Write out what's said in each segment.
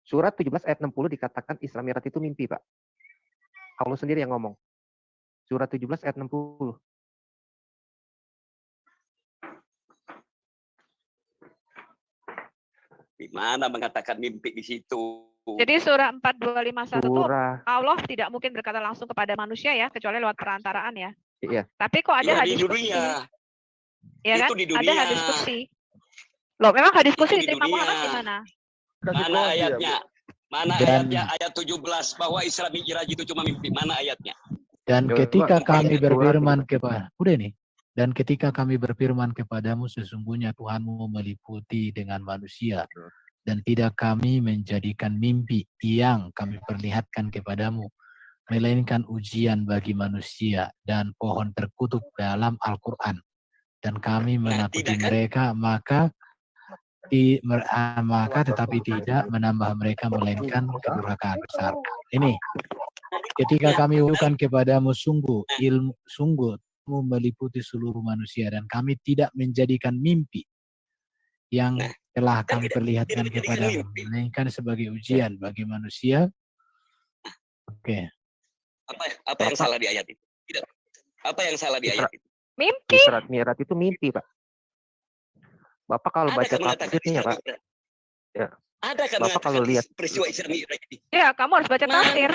Surat 17 ayat 60 dikatakan Isra Mi'raj itu mimpi, Pak. Allah sendiri yang ngomong. Surat 17 ayat 60. Di mana mengatakan mimpi di situ? Jadi surah 4251 itu Surah. Allah tidak mungkin berkata langsung kepada manusia ya, kecuali lewat perantaraan ya. Iya. Tapi kok ada Ya, hadis di kursi? dunia. Ya kan? Itu di dunia. Ada hadis kursi. Loh, memang hadis kursi Itu di diterima dunia. Muhammad di mana? Mana ayatnya? Mana Dan- ayatnya? Ayat 17 bahwa Isra Mi'raj itu cuma mimpi. Mana ayatnya? Dan Coba ketika kami ayat berfirman 2. kepada udah nih. Dan ketika kami berfirman kepadamu, sesungguhnya Tuhanmu meliputi dengan manusia, dan tidak kami menjadikan mimpi yang kami perlihatkan kepadamu, melainkan ujian bagi manusia dan pohon terkutuk dalam Al-Quran. Dan kami menakuti tidak kan? mereka, maka tetapi tidak menambah mereka, melainkan kedurhakaan besar. Ini, ketika kami ucapkan kepadamu, sungguh meliputi seluruh manusia, dan kami tidak menjadikan mimpi yang telah kami perlihatkan kepadamu, melainkan sebagai ujian bagi manusia. Oke. Apa yang salah di ayat itu? Tidak. Apa yang salah di ayat itu? Mimpi. Isra Mi'raj itu mimpi, Pak. Bapak kalau baca tafsirnya, Pak. Ya. Ada kan Bapak kalau lihat peristiwa Isra Mi'raj ini? Ya, kamu harus baca tafsir.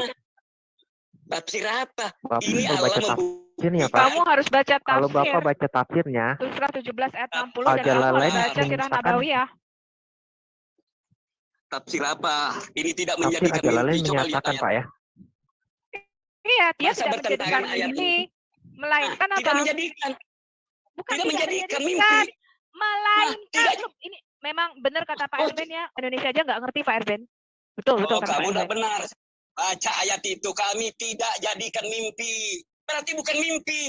Tafsir apa? Bapak Ini kalau baca Allah tafsirnya, Pak. Kamu harus baca Kalau tafsir. Bapak baca tafsirnya, Surah 17 ayat 60 dan kamu Al-Jalalain harus baca Sirah menyatakan- Nabawiyah. Tafsir apa? Ini tidak tafsir menjadikan Al-Jalalain mimpi. Coba lihat menyatakan, ayat. Pak ya. Iya, dia Masa tidak bertentangan menjadikan ayat mimpi, melainkan Tidak apa? menjadikan. Bukan Tidak menjadikan mimpi. melainkan. tidak. Loh, ini memang benar kata Pak Erben ya. Indonesia aja nggak ngerti Pak Erben. Betul Oh, kata Pak kamu tidak Erben. benar. Baca ayat itu. Kami tidak jadikan mimpi. Berarti bukan mimpi.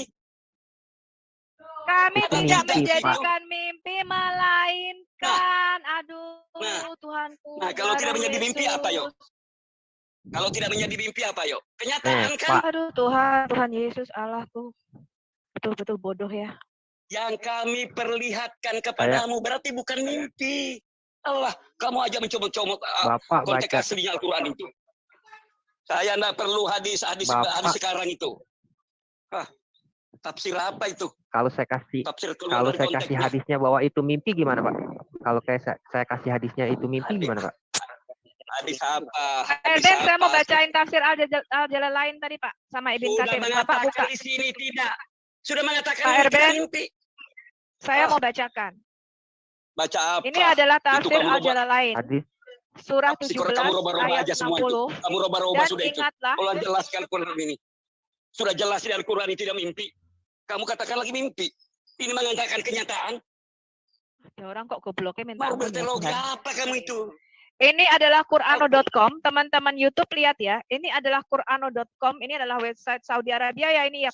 Kami Itu tidak mimpi, menjadikan mimpi, melainkan. Aduh, Tuhanku. Nah, kalau ya tidak Roh menjadi mimpi Yesus. apa, yuk? Kalau tidak menjadi mimpi apa, yuk? Kenyataan kan? Pak. Aduh, Tuhan Yesus Allahku. Betul-betul bodoh ya. Yang kami perlihatkan kepadamu berarti bukan mimpi. Allah, kamu aja mencoba-coba Bapak konteks baca. aslinya Al-Quran itu. Saya tidak perlu hadis Bapak. sekarang itu. Tafsir apa itu? Kalau saya kasih Tafsir Kalau saya kasih konteksnya. hadisnya bahwa itu mimpi gimana, Pak? Kalau kayak saya kasih hadisnya itu mimpi gimana, Pak? Hadis apa? Pak Hadis Erben, saya mau apa? bacain tafsir Al-Jalalain tadi, Pak. Sama Ibn Sudah Katsir. Bapak mengatakan buka. di sini tidak. Sudah mengatakan Pak ini tidak Erben. mimpi. Saya mau bacakan. Baca apa? Ini adalah tafsir kamu roba- Al-Jalalain. Hadis Surah Tafsir 17 kamu roba-roba ayat aja semua itu. 60. Kamu roba-roba Dan sudah itu. ingatlah, Allah jelaskan Al-Quran ini. Sudah jelas di Al-Quran ini tidak mimpi. Kamu katakan lagi mimpi. Ini mengatakan kenyataan. ada orang kok gobloknya minta Mau ampun ya berteologi Tuhan. apa kamu itu? Ini adalah Qur'ano.com, teman-teman YouTube lihat ya. Ini adalah Qur'ano.com, ini adalah website Saudi Arabia ya ini ya.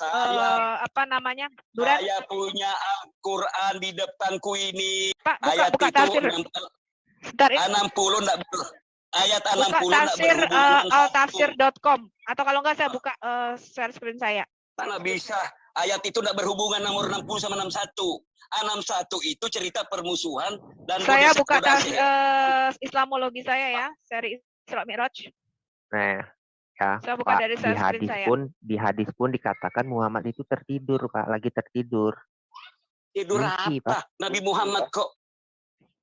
Apa namanya? Duran. Saya punya Al-Quran di depanku ini. Pak, Ayat buka itu tafsir. Bentar, ini 60 enggak ayat buka 60 enggak tafsir berhubungan dengan altafsir.com atau kalau enggak saya buka share screen saya. Mana bisa. Ayat itu enggak berhubungan nomor 60 sama 61. 61 itu cerita permusuhan dan Saya buka godaan. Islamologi saya ya, seri Isra Mi'raj. Nah, ya, Saya buka Pak, dari share screen saya. di hadis pun dikatakan Muhammad itu tertidur, Pak, lagi tertidur. Tidur Mimpi, apa? Nabi Muhammad kok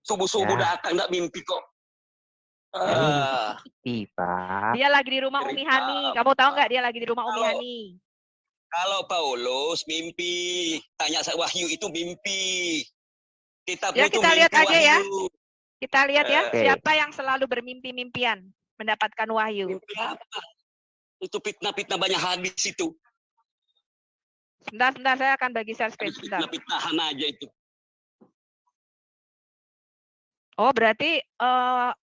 subuh-subuh Ya. datang enggak mimpi kok. Mimpi, Pak. Dia lagi di rumah Umi Hani. Kamu tahu nggak dia lagi di rumah Umi Kalau- Hani? Kalau Paulus mimpi, tanya Wahyu itu mimpi. Kitabmu Ya, itu kita lihat mimpi aja ya. Wahyu. Kita lihat ya, Oke. siapa yang selalu bermimpi-mimpian mendapatkan wahyu. Mimpi apa? Itu fitnah-fitnah banyak hadis itu. Sebentar, saya akan bagi share screen. Sebentar. Fitnah-fitnahan aja itu. Oh, berarti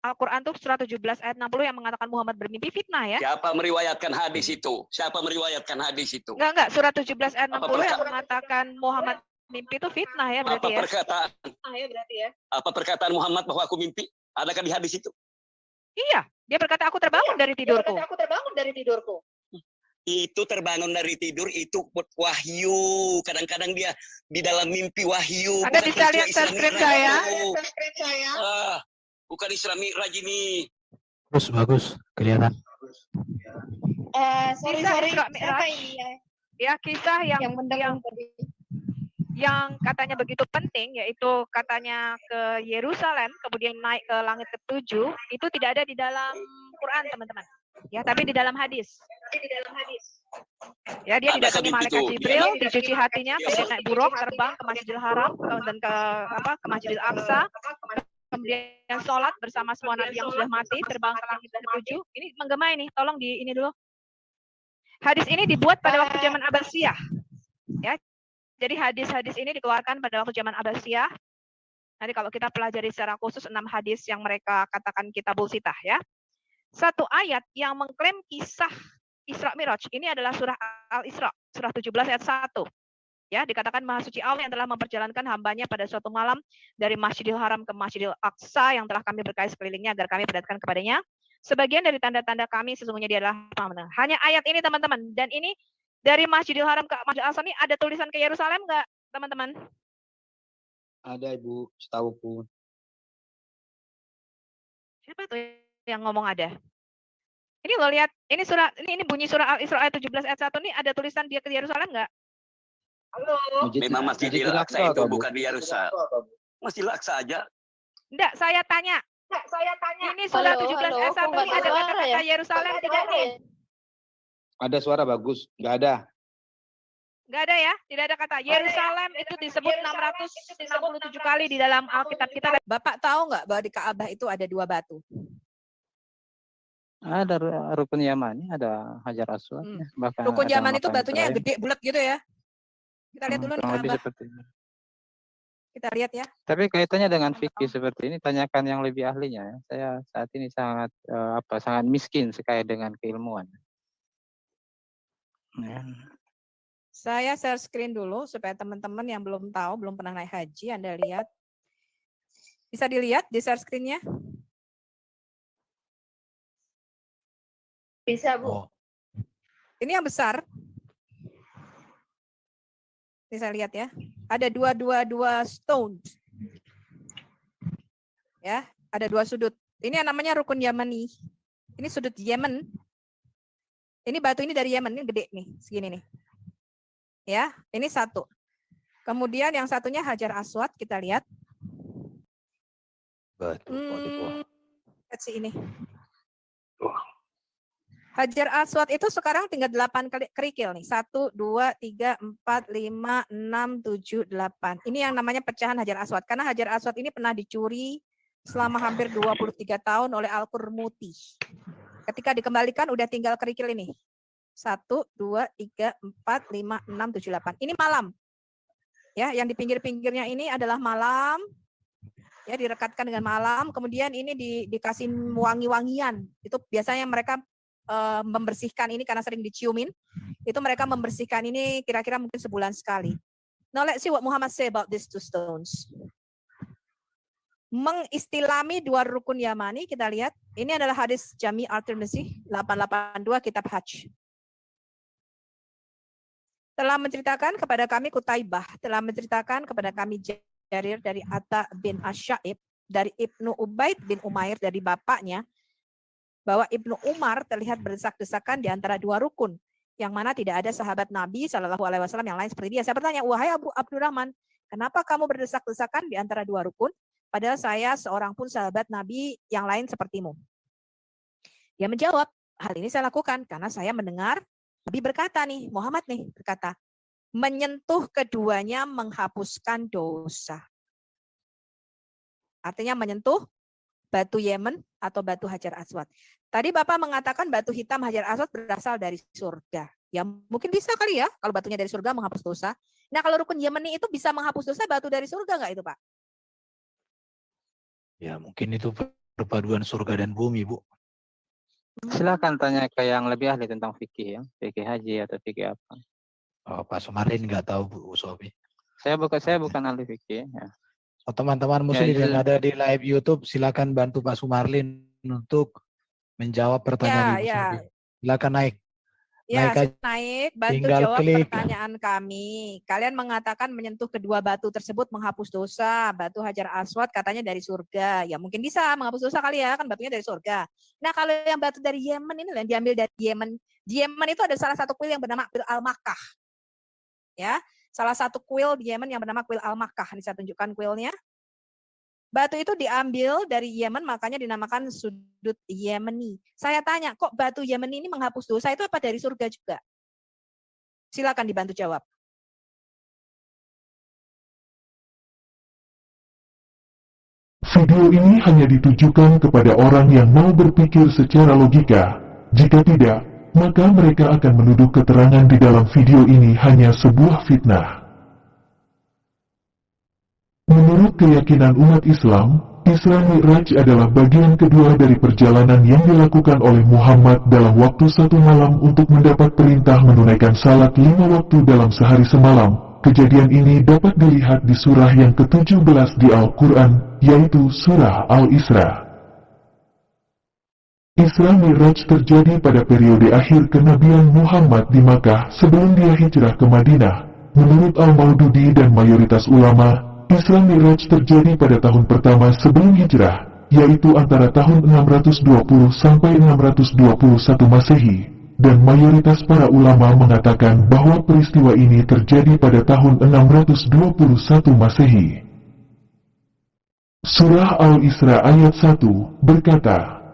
Al-Quran tuh surah 17 ayat 60 yang mengatakan Muhammad bermimpi fitnah ya? Siapa meriwayatkan hadis itu? Siapa meriwayatkan hadis itu? Enggak, surah 17 ayat 60 yang perkara- mengatakan Muhammad mimpi itu fitnah ya berarti Apa ya? perkataan? Apa perkataan Muhammad bahwa aku mimpi? Adakah di hadis itu? Iya, dia berkata aku terbangun dari tidurku. Itu terbangun dari tidur itu wahyu. Kadang-kadang dia di dalam mimpi wahyu. Anda Bukan bisa peristiwa lihat Isra share screen Mi'raj saya. itu. Bukan Isra Mi'raj ini. Bagus, kelihatan. Sorry, Kisah Mi'raj. apa ini ya? Ya, kisah Yang mendengar tadi. yang katanya begitu penting, yaitu katanya ke Yerusalem, kemudian naik ke langit ke-7, itu tidak ada di dalam Quran, teman-teman. Ya, tapi di dalam hadis. Ya, dia Ada didatangi hadis malaikat itu. Jibril, dicuci hatinya, kemudian naik buruk, terbang ke Masjidil Haram dan ke Masjidil Aqsa, kemudian sholat bersama semua nabi yang sudah mati, terbang ke langit ke-7. Ini menggema ini, tolong di ini dulu. Hadis ini dibuat pada waktu zaman Abbasiyah. Ya, jadi hadis-hadis ini dikeluarkan pada waktu zaman Abbasiyah. Nanti kalau kita pelajari secara khusus 6 hadis yang mereka katakan kitabul sitah ya. Satu ayat yang mengklaim kisah Isra Mi'raj ini adalah surah Al-Isra, surah 17 ayat 1. Ya, dikatakan Maha Suci Allah yang telah memperjalankan hambanya pada suatu malam dari Masjidil Haram ke Masjidil Aqsa yang telah kami berkahi sekelilingnya agar kami perlihatkan kepadanya. Sebagian dari tanda-tanda kami sesungguhnya dia adalah hanya ayat ini teman-teman. Dan ini dari Masjidil Haram ke Masjidil Aqsa ini ada tulisan ke Yerusalem nggak teman-teman? Ada Ibu, setahuku. Siapa tuh yang ngomong ada? Ini lo lihat, ini surah ini bunyi surah Al-Isra ayat 17 ayat 1 ini ada tulisan dia ke Yerusalem nggak? Halo. Memang Masjidil Aqsa itu bukan di Yerusalem. Masjidil Aqsa aja. Enggak, saya tanya. Ini surah 17 ayat 1 ini ada kata-kata Yerusalem tidak nih? Ada suara bagus, nggak ada. Enggak ada ya? Tidak ada kata Yerusalem itu disebut 667 kali di dalam Alkitab kita. Bapak tahu nggak bahwa di Ka'bah itu ada 2 batu? Ada rukun Yamani, ada Hajar Aswad. Bahkan Rukun ada Yaman itu makam batunya yang Ibrahim. gede bulat gitu ya. Kita lihat dulu nih Kurang lebih Ka'bah. seperti ini. Kita lihat ya. Tapi kaitannya dengan fikih seperti ini, tanyakan yang lebih ahlinya. Saya saat ini sangat sangat miskin sekali dengan keilmuan. Ya. Saya share screen dulu supaya teman-teman yang belum tahu, belum pernah naik haji, Anda lihat. Bisa dilihat di share screen-nya? Bisa, Bu. Oh, Ini yang besar. Ini saya lihat ya. Ada dua stones. Ya, ada 2 sudut. Ini yang namanya rukun Yamani. Ini sudut Yemen. Ini batu ini dari Yemen, ini gede nih, segini nih. Ya, ini 1. Kemudian yang satunya Hajar Aswad, kita lihat. betul. Lihat sih ini. Hajar Aswad itu sekarang tinggal 8 kerikil nih. 1, 2, 3, 4, 5, 6, 7, 8. Ini yang namanya pecahan Hajar Aswad. Karena Hajar Aswad ini pernah dicuri selama hampir 23 tahun oleh Al-Qurmuti. Ketika dikembalikan udah tinggal kerikil ini. 1, 2, 3, 4, 5, 6, 7, 8. Ini malam. Ya, yang di pinggir-pinggirnya ini adalah malam. Ya, direkatkan dengan malam. Kemudian ini dikasih wangi-wangian. Itu biasanya mereka membersihkan ini karena sering diciumin. Itu mereka membersihkan ini kira-kira mungkin sebulan sekali. Now let's see what Muhammad say about these 2 stones. Mengistilami 2 rukun Yamani, kita lihat. Ini adalah hadis Jami At-Tirmizi 882 kitab Hajj. Telah menceritakan kepada kami Kutaibah, telah menceritakan kepada kami Jarir dari Atta bin Asy'ib, dari Ibnu Ubaid bin Umair dari bapaknya, bahwa Ibnu Umar terlihat berdesak-desakan di antara 2 rukun, yang mana tidak ada sahabat Nabi SAW yang lain seperti dia. Saya bertanya, wahai Abu Abdurrahman, kenapa kamu berdesak-desakan di antara 2 rukun? Padahal saya seorang pun sahabat Nabi yang lain sepertimu. Dia menjawab, hal ini saya lakukan karena saya mendengar Nabi berkata nih, Muhammad nih berkata, menyentuh keduanya menghapuskan dosa. Artinya menyentuh batu Yemen atau batu Hajar Aswad. Tadi Bapak mengatakan batu hitam Hajar Aswad berasal dari surga. Ya mungkin bisa kali ya, kalau batunya dari surga menghapus dosa. Nah kalau rukun Yemeni itu bisa menghapus dosa batu dari surga nggak itu Pak? Ya mungkin itu perpaduan surga dan bumi, Bu. Silakan tanya ke yang lebih ahli tentang fikih ya, fikih haji atau fikih apa. Oh, Pak Sumarlin nggak tahu, Bu Sofi. Saya bukan ahli fikih ya. Oh, teman-teman Ya, muslim itu. yang ada di live YouTube, silakan bantu Pak Sumarlin untuk menjawab pertanyaan Ibu Sofi. Silakan naik. Ya, Naik aja. naik, bantu Tinggal jawab klik. pertanyaan kami. Kalian mengatakan menyentuh kedua batu tersebut menghapus dosa. Batu Hajar Aswad katanya dari surga. Ya mungkin bisa menghapus dosa kali ya, kan batunya dari surga. Nah kalau yang batu dari Yemen ini yang diambil dari Yemen. Di Yemen itu ada salah satu kuil yang bernama kuil Al-Makkah. Ya, salah satu kuil di Yemen yang bernama kuil Al-Makkah. Ini saya tunjukkan kuilnya. Batu itu diambil dari Yemen, makanya dinamakan sudut Yemeni. Saya tanya, kok batu Yemeni ini menghapus dosa itu apa dari surga juga? Silakan dibantu jawab. Video ini hanya ditujukan kepada orang yang mau berpikir secara logika. Jika tidak, maka mereka akan menuduh keterangan di dalam video ini hanya sebuah fitnah. Menurut keyakinan umat Islam, Isra Mi'raj adalah bagian kedua dari perjalanan yang dilakukan oleh Muhammad dalam waktu satu malam untuk mendapat perintah menunaikan salat 5 waktu dalam sehari semalam. Kejadian ini dapat dilihat di surah yang ke-17 di Al-Quran, yaitu surah Al-Isra. Isra Mi'raj terjadi pada periode akhir kenabian Muhammad di Makkah sebelum dia hijrah ke Madinah. Menurut Al-Maududi dan mayoritas ulama, Isra Mi'raj terjadi pada tahun pertama sebelum hijrah, yaitu antara tahun 620 sampai 621 Masehi, dan mayoritas para ulama mengatakan bahwa peristiwa ini terjadi pada tahun 621 Masehi. Surah Al-Isra ayat 1 berkata,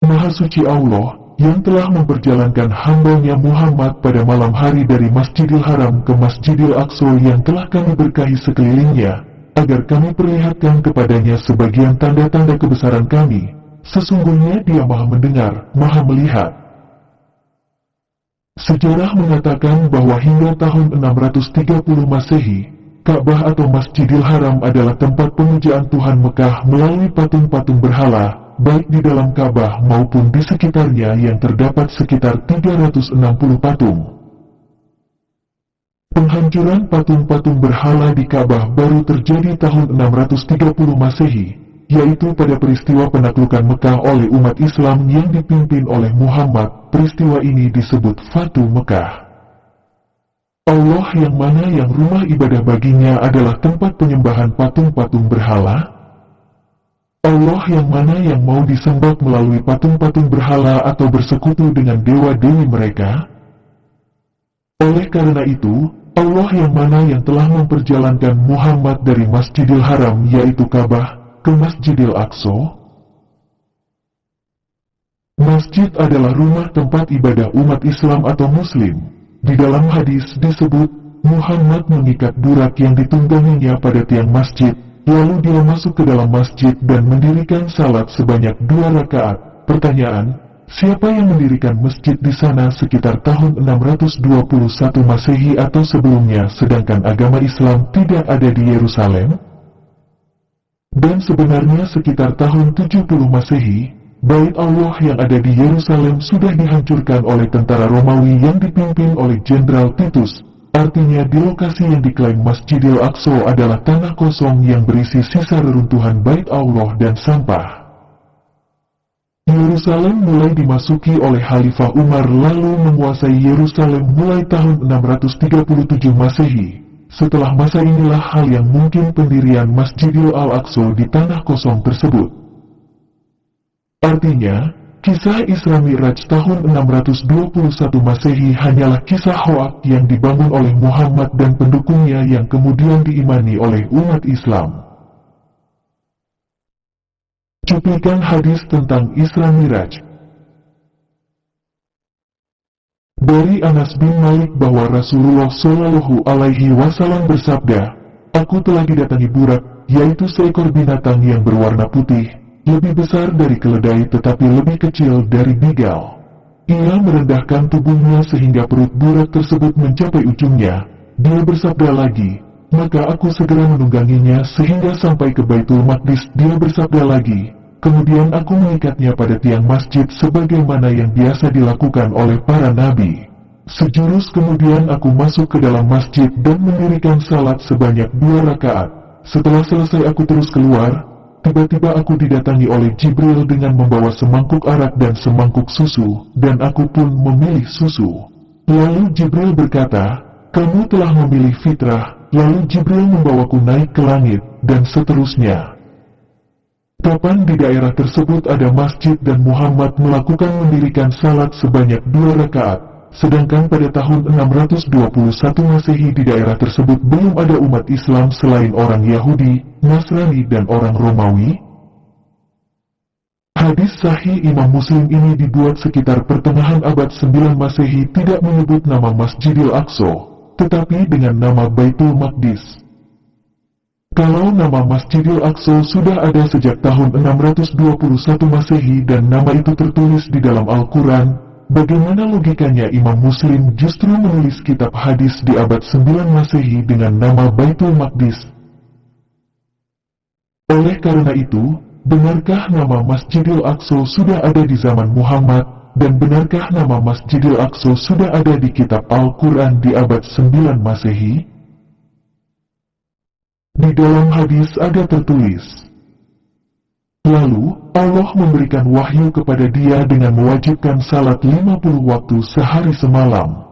Maha suci Allah yang telah memperjalankan hambanya Muhammad pada malam hari dari Masjidil Haram ke Masjidil Aqsa yang telah kami berkahi sekelilingnya, agar kami perlihatkan kepadanya sebagian tanda-tanda kebesaran kami. Sesungguhnya dia maha mendengar, maha melihat. Sejarah mengatakan bahwa hingga tahun 630 Masehi, Ka'bah atau Masjidil Haram adalah tempat pemujaan Tuhan Mekah melalui patung-patung berhala, baik di dalam Ka'bah maupun di sekitarnya yang terdapat sekitar 360 patung. Penghancuran patung-patung berhala di Ka'bah baru terjadi tahun 630 Masehi, yaitu pada peristiwa penaklukan Mekah oleh umat Islam yang dipimpin oleh Muhammad. Peristiwa ini disebut Fatu Mekah. Allah yang mana yang rumah ibadah baginya adalah tempat penyembahan patung-patung berhala? Allah yang mana yang mau disembah melalui patung-patung berhala atau bersekutu dengan dewa-dewi mereka? Oleh karena itu, Allah yang mana yang telah memperjalankan Muhammad dari Masjidil Haram yaitu Ka'bah ke Masjidil Aqsa? Masjid adalah rumah tempat ibadah umat Islam atau Muslim. Di dalam hadis disebut, Muhammad mengikat burak yang ditungganginya pada tiang masjid. Lalu dia masuk ke dalam masjid dan mendirikan salat sebanyak 2 rakaat. Pertanyaan, siapa yang mendirikan masjid di sana sekitar tahun 621 Masehi atau sebelumnya sedangkan agama Islam tidak ada di Yerusalem? Dan sebenarnya sekitar tahun 70 Masehi, Bait Allah yang ada di Yerusalem sudah dihancurkan oleh tentara Romawi yang dipimpin oleh Jenderal Titus. Artinya di lokasi yang diklaim Masjidil Aqsa adalah tanah kosong yang berisi sisa reruntuhan Bait Allah dan sampah. Yerusalem mulai dimasuki oleh Khalifah Umar lalu menguasai Yerusalem mulai tahun 637 Masehi. Setelah masa inilah hal yang mungkin pendirian Masjidil Al-Aqsa di tanah kosong tersebut. Artinya, kisah Isra Mi'raj tahun 621 Masehi hanyalah kisah hoak yang dibangun oleh Muhammad dan pendukungnya yang kemudian diimani oleh umat Islam. Cuplikan hadis tentang Isra Mi'raj. Dari Anas bin Malik bahwa Rasulullah Shallallahu Alaihi Wasallam bersabda, "Aku telah didatangi burak, yaitu seekor binatang yang berwarna putih, lebih besar dari keledai tetapi lebih kecil dari bigal. Ia merendahkan tubuhnya sehingga perut burak tersebut mencapai ujungnya. Dia bersabda lagi, maka aku segera menungganginya sehingga sampai ke Baitul Maqdis. Dia bersabda lagi, kemudian aku mengikatnya pada tiang masjid sebagaimana yang biasa dilakukan oleh para nabi. Sejurus kemudian aku masuk ke dalam masjid dan mendirikan salat sebanyak 2 rakaat. Setelah selesai aku terus keluar. tiba-tiba aku didatangi oleh Jibril dengan membawa semangkuk arak dan semangkuk susu, dan aku pun memilih susu. Lalu Jibril berkata, kamu telah memilih fitrah. Lalu Jibril membawaku naik ke langit, dan seterusnya. Kapan di daerah tersebut ada masjid dan Muhammad melakukan mendirikan salat sebanyak 2 rakaat, sedangkan pada tahun 621 Masehi di daerah tersebut belum ada umat Islam selain orang Yahudi, Nasrani dan orang Romawi? Hadis sahih Imam Muslim ini dibuat sekitar pertengahan abad 9 Masehi tidak menyebut nama Masjidil Aqsa, tetapi dengan nama Baitul Maqdis. Kalau nama Masjidil Aqsa sudah ada sejak tahun 621 Masehi dan nama itu tertulis di dalam Al-Quran, bagaimana logikanya Imam Muslim justru menulis kitab hadis di abad 9 Masehi dengan nama Baitul Maqdis? Oleh karena itu, benarkah nama Masjidil Aqsa sudah ada di zaman Muhammad, dan benarkah nama Masjidil Aqsa sudah ada di kitab Al-Quran di abad 9 Masehi? Di dalam hadis ada tertulis, lalu Allah memberikan wahyu kepada dia dengan mewajibkan salat 50 waktu sehari semalam.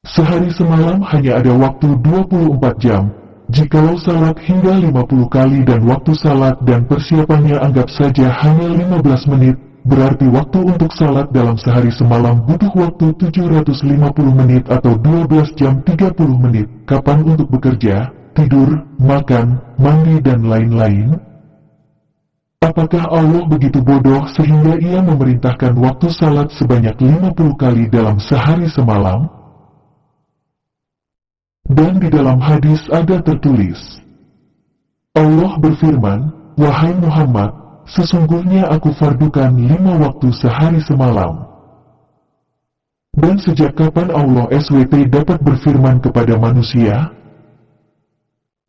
Sehari semalam hanya ada waktu 24 jam. Jikalau salat hingga 50 kali dan waktu salat dan persiapannya anggap saja hanya 15 menit, berarti waktu untuk salat dalam sehari semalam butuh waktu 750 menit atau 12 jam 30 menit. Kapan untuk bekerja, tidur, makan, mandi dan lain-lain? Apakah Allah begitu bodoh sehingga ia memerintahkan waktu salat sebanyak 50 kali dalam sehari semalam? Dan di dalam hadis ada tertulis, Allah berfirman, wahai Muhammad, sesungguhnya aku fardukan 5 waktu sehari semalam. Dan sejak kapan Allah SWT dapat berfirman kepada manusia?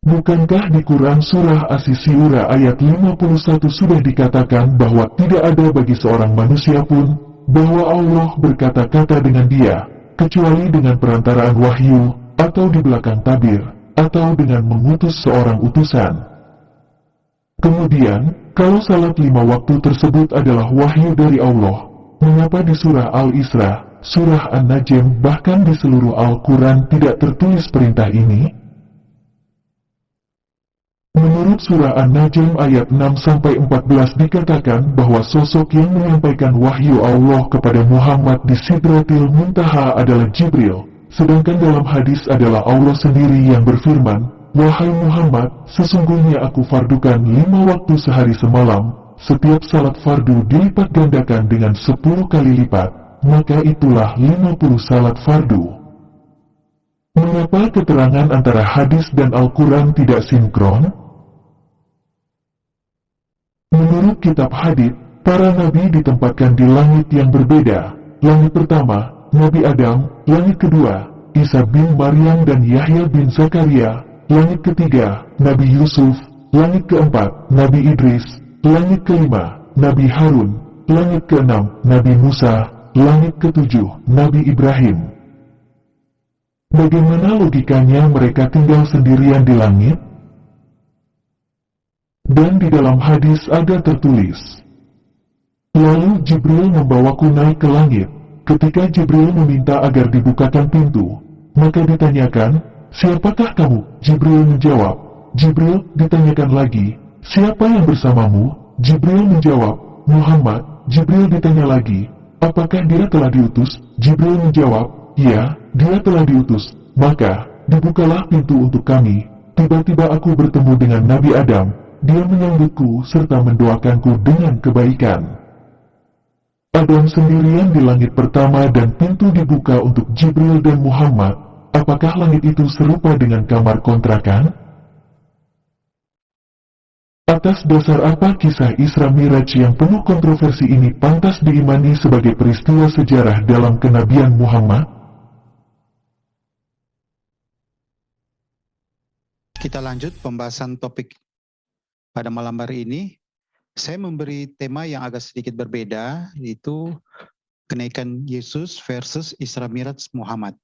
Bukankah di Quran Surah As-Syi'ura ayat 51 sudah dikatakan bahwa tidak ada bagi seorang manusia pun, bahwa Allah berkata-kata dengan dia, kecuali dengan perantaraan wahyu, atau di belakang tabir, atau dengan mengutus seorang utusan. Kemudian, kalau salat 5 waktu tersebut adalah wahyu dari Allah, mengapa di surah Al-Isra, surah An-Najm bahkan di seluruh Al-Quran tidak tertulis perintah ini? Menurut surah An-Najm ayat 6-14 dikatakan bahwa sosok yang menyampaikan wahyu Allah kepada Muhammad di Sidratil Muntaha adalah Jibril, sedangkan dalam hadis adalah Allah sendiri yang berfirman, wahai Muhammad, sesungguhnya aku fardukan 5 waktu sehari semalam, setiap salat fardu dilipat gandakan dengan 10 kali lipat, maka itulah 50 salat fardu. Mengapa keterangan antara hadis dan Al-Quran tidak sinkron? Menurut kitab hadits, para nabi ditempatkan di langit yang berbeda. Langit pertama, Nabi Adam, langit kedua, Isa bin Maryam dan Yahya bin Zakaria, langit ketiga, Nabi Yusuf, langit keempat, Nabi Idris, langit kelima, Nabi Harun, langit keenam, Nabi Musa, langit ketujuh, Nabi Ibrahim. Bagaimana logikanya mereka tinggal sendirian di langit? Dan di dalam hadis ada tertulis, lalu Jibril membawaku naik ke langit. Ketika Jibril meminta agar dibukakan pintu, maka ditanyakan, siapakah kamu? Jibril menjawab. Jibril ditanyakan lagi, siapa yang bersamamu? Jibril menjawab, Muhammad. Jibril ditanya lagi, apakah dia telah diutus? Jibril menjawab, ya, dia telah diutus. Maka, dibukalah pintu untuk kami. Tiba-tiba aku bertemu dengan Nabi Adam. Dia menyambutku serta mendoakanku dengan kebaikan. Adam sendirian di langit pertama dan pintu dibuka untuk Jibril dan Muhammad. Apakah langit itu serupa dengan kamar kontrakan? Atas dasar apa kisah Isra Miraj yang penuh kontroversi ini pantas diimani sebagai peristiwa sejarah dalam kenabian Muhammad? Kita lanjut pembahasan topik pada malam hari ini. Saya memberi tema yang agak sedikit berbeda, yaitu kenaikan Yesus versus Isra Miraj Muhammad.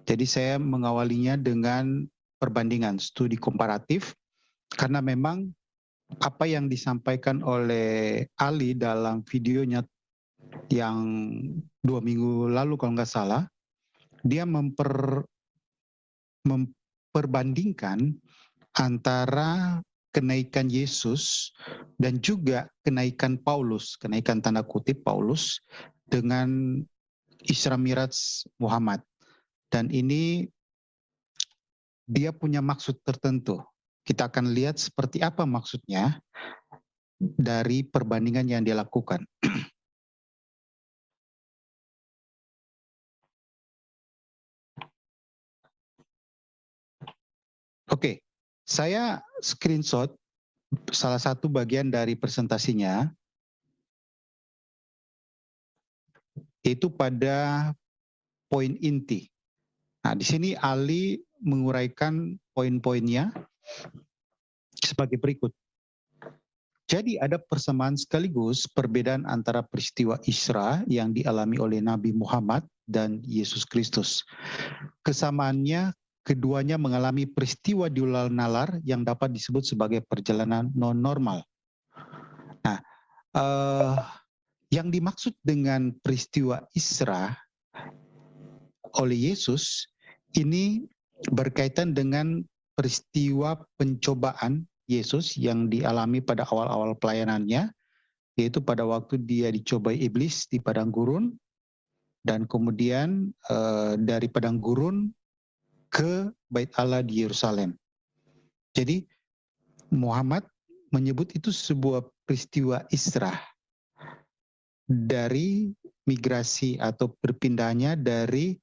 Jadi saya mengawalinya dengan perbandingan, studi komparatif, karena memang apa yang disampaikan oleh Ali dalam videonya yang 2 minggu lalu kalau nggak salah, dia memperbandingkan antara kenaikan Yesus dan juga kenaikan Paulus, kenaikan tanda kutip Paulus dengan Isra Miraj Muhammad. Dan ini dia punya maksud tertentu. Kita akan lihat seperti apa maksudnya dari perbandingan yang dia lakukan. Oke, saya screenshot salah satu bagian dari presentasinya, itu pada poin inti. Nah, di sini Ali menguraikan poin-poinnya sebagai berikut. Jadi ada persamaan sekaligus perbedaan antara peristiwa Isra yang dialami oleh Nabi Muhammad dan Yesus Kristus. Kesamaannya, keduanya mengalami peristiwa di ulal nalar yang dapat disebut sebagai perjalanan non-normal. Nah, yang dimaksud dengan peristiwa Isra oleh Yesus ini berkaitan dengan peristiwa pencobaan Yesus yang dialami pada awal-awal pelayanannya, yaitu pada waktu dia dicobai iblis di padang gurun, dan kemudian dari padang gurun ke Bait Allah di Yerusalem. Jadi Muhammad menyebut itu sebuah peristiwa Isra, dari migrasi atau berpindahnya dari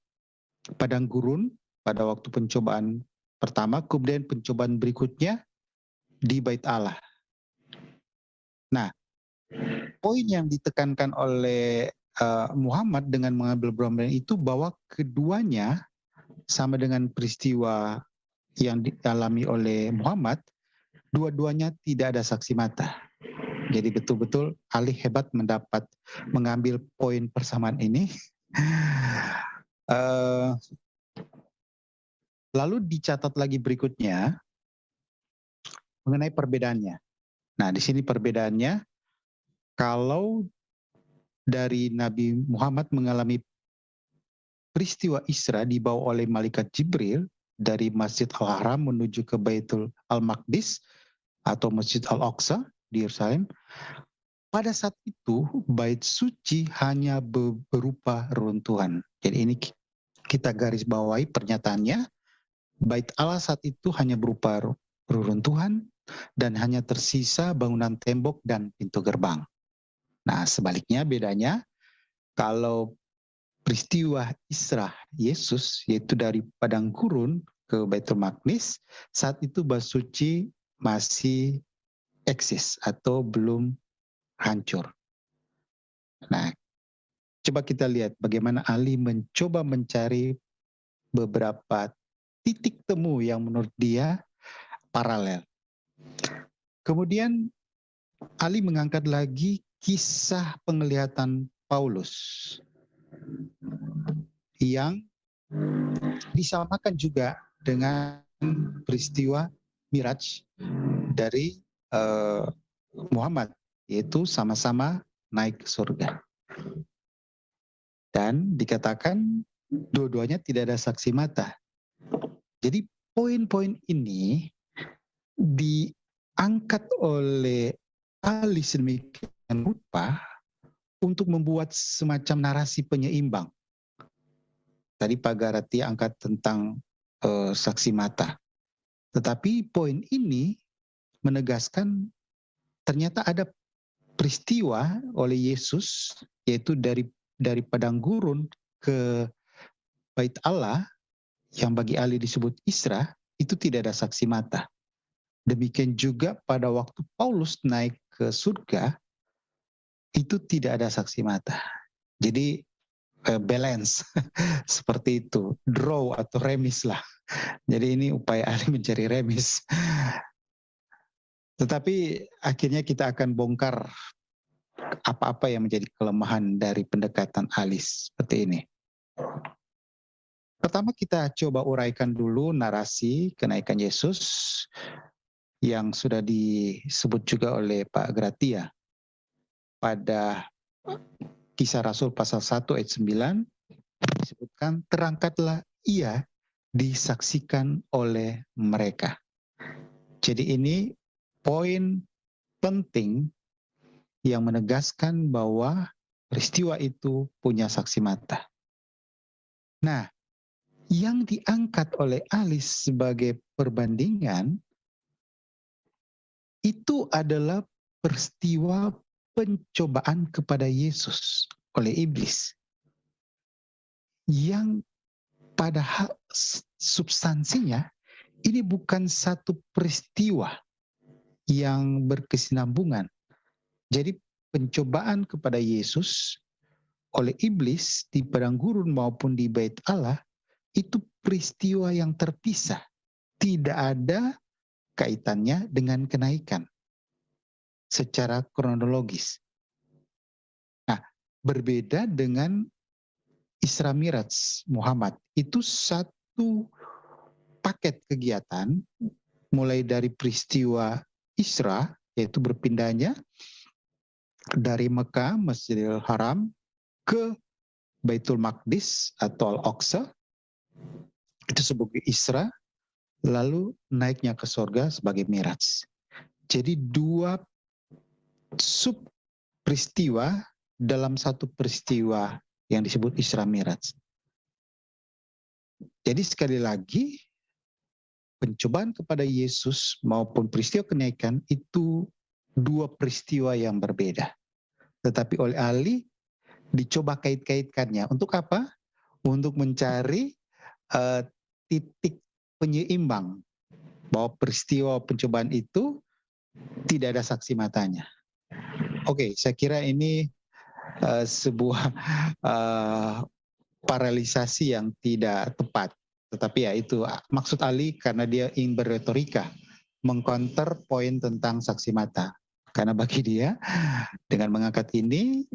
padang gurun pada waktu pencobaan pertama, kemudian pencobaan berikutnya di Bait Allah. Nah, poin yang ditekankan oleh Muhammad dengan mengambil perbandingan itu bahwa keduanya sama dengan peristiwa yang dialami oleh Muhammad, dua-duanya tidak ada saksi mata. Jadi betul-betul Ali hebat mengambil poin persamaan ini. Lalu dicatat lagi berikutnya mengenai perbedaannya. Nah, di sini perbedaannya, kalau dari Nabi Muhammad mengalami peristiwa Isra dibawa oleh malaikat Jibril dari Masjid Al-Haram menuju ke Baitul Al-Maqdis atau Masjid Al-Aqsa di Yerusalem, pada saat itu bait suci hanya berupa reruntuhan. Jadi ini kita garis bawahi pernyataannya, Bait Allah saat itu hanya berupa reruntuhan dan hanya tersisa bangunan tembok dan pintu gerbang. Nah, sebaliknya bedanya, kalau peristiwa Isra Yesus, yaitu dari padang gurun ke Baitul Maqdis, saat itu bait suci masih eksis atau belum hancur. Nah, coba kita lihat bagaimana Ali mencoba mencari beberapa titik temu yang menurut dia paralel. Kemudian Ali mengangkat lagi kisah penglihatan Paulus yang disamakan juga dengan peristiwa Miraj dari Muhammad, yaitu sama-sama naik ke surga. Dan dikatakan dua-duanya tidak ada saksi mata. Jadi poin-poin ini diangkat oleh Ali sedemikian rupa untuk membuat semacam narasi penyeimbang. Tadi Pak Garati angkat tentang saksi mata. Tetapi poin ini menegaskan ternyata ada peristiwa oleh Yesus, yaitu dari padang gurun ke Bait Allah, yang bagi Ali disebut Isra, itu tidak ada saksi mata. Demikian juga pada waktu Paulus naik ke surga, itu tidak ada saksi mata. Jadi balance seperti itu, draw atau remis lah. Jadi ini upaya Ali mencari remis. Tetapi akhirnya kita akan bongkar apa-apa yang menjadi kelemahan dari pendekatan Ali seperti ini. Pertama kita coba uraikan dulu narasi kenaikan Yesus. yang sudah disebut juga oleh Pak Gratia pada Kisah Rasul pasal 1 ayat 9 disebutkan, terangkatlah ia disaksikan oleh mereka. Jadi ini poin penting yang menegaskan bahwa peristiwa itu punya saksi mata. Nah, yang diangkat oleh Alice sebagai perbandingan itu adalah peristiwa pencobaan kepada Yesus oleh iblis. Yang pada substansinya ini bukan satu peristiwa yang berkesinambungan. Jadi pencobaan kepada Yesus oleh iblis di padang gurun maupun di bait Allah itu peristiwa yang terpisah. Tidak ada kaitannya dengan kenaikan secara kronologis. Nah, berbeda dengan Isra Miraj Muhammad. Itu satu paket kegiatan mulai dari peristiwa Isra, yaitu berpindahnya dari Mekah, Masjidil Haram, ke Baitul Maqdis atau Al-Aqsa, itu sebagai Isra, lalu naiknya ke surga sebagai Miraj. Jadi dua sub peristiwa dalam satu peristiwa yang disebut Isra Miraj. Jadi sekali lagi, pencobaan kepada Yesus maupun peristiwa kenaikan itu dua peristiwa yang berbeda. Tetapi oleh Ali dicoba kait-kaitkannya. Untuk apa? Untuk mencari titik penyeimbang bahwa peristiwa pencobaan itu tidak ada saksi matanya. Oke, saya kira ini sebuah paralelisasi yang tidak tepat. Tetapi ya itu maksud Ali karena dia ingin berretorika, mengcounter poin tentang saksi mata. Karena bagi dia dengan mengangkat ini,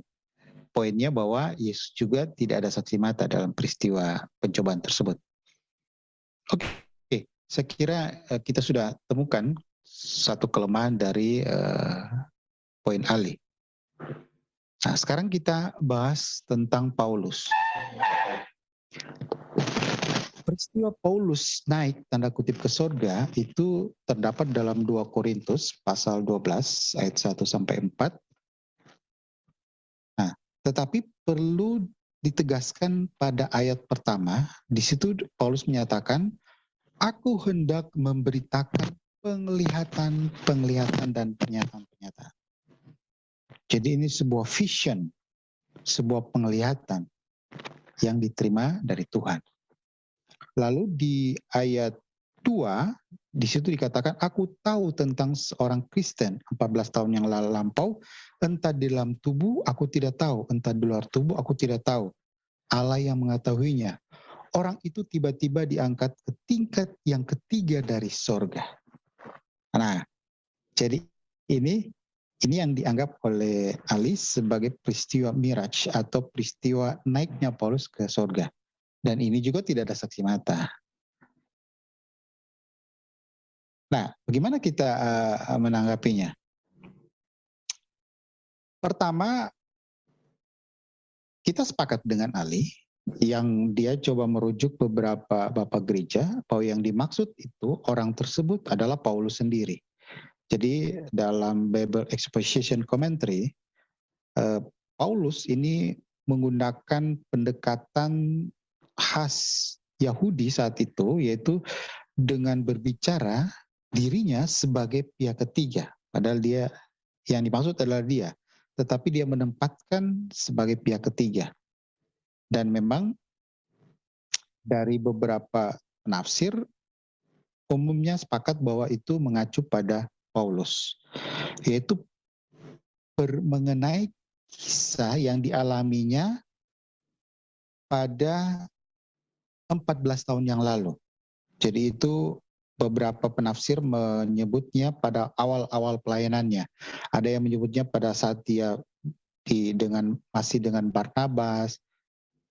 poinnya bahwa Yesus juga tidak ada saksi mata dalam peristiwa pencobaan tersebut. Oke, saya kira kita sudah temukan satu kelemahan dari poin Ali. Nah, sekarang kita bahas tentang Paulus. Peristiwa Paulus naik tanda kutip ke surga itu terdapat dalam 2 Korintus pasal 12 ayat 1 sampai 4. Nah, tetapi perlu ditegaskan pada ayat pertama, di situ Paulus menyatakan, aku hendak memberitakan penglihatan dan pernyataan-pernyataan. Jadi ini sebuah vision, sebuah penglihatan yang diterima dari Tuhan. Lalu di ayat 2, di situ dikatakan, aku tahu tentang seorang Kristen 14 tahun yang lampau, entah di dalam tubuh aku tidak tahu, entah di luar tubuh aku tidak tahu. Allah yang mengetahuinya. Orang itu tiba-tiba diangkat ke tingkat yang ketiga dari sorga. Nah, jadi ini yang dianggap oleh Ali sebagai peristiwa Miraj atau peristiwa naiknya Paulus ke sorga. Dan ini juga tidak ada saksi mata. Nah, bagaimana kita menanggapinya? Pertama, kita sepakat dengan Ali yang dia coba merujuk beberapa bapak gereja bahwa yang dimaksud itu orang tersebut adalah Paulus sendiri. Jadi dalam Bible Exposition Commentary, Paulus ini menggunakan pendekatan khas Yahudi saat itu, yaitu dengan berbicara dirinya sebagai pihak ketiga. Padahal dia, yang dimaksud adalah dia, tetapi dia menempatkan sebagai pihak ketiga. Dan memang dari beberapa penafsir, umumnya sepakat bahwa itu mengacu pada Paulus, yaitu mengenai kisah yang dialaminya pada 14 tahun yang lalu. Jadi itu beberapa penafsir menyebutnya pada awal-awal pelayanannya. Ada yang menyebutnya pada saat dia masih dengan Barnabas,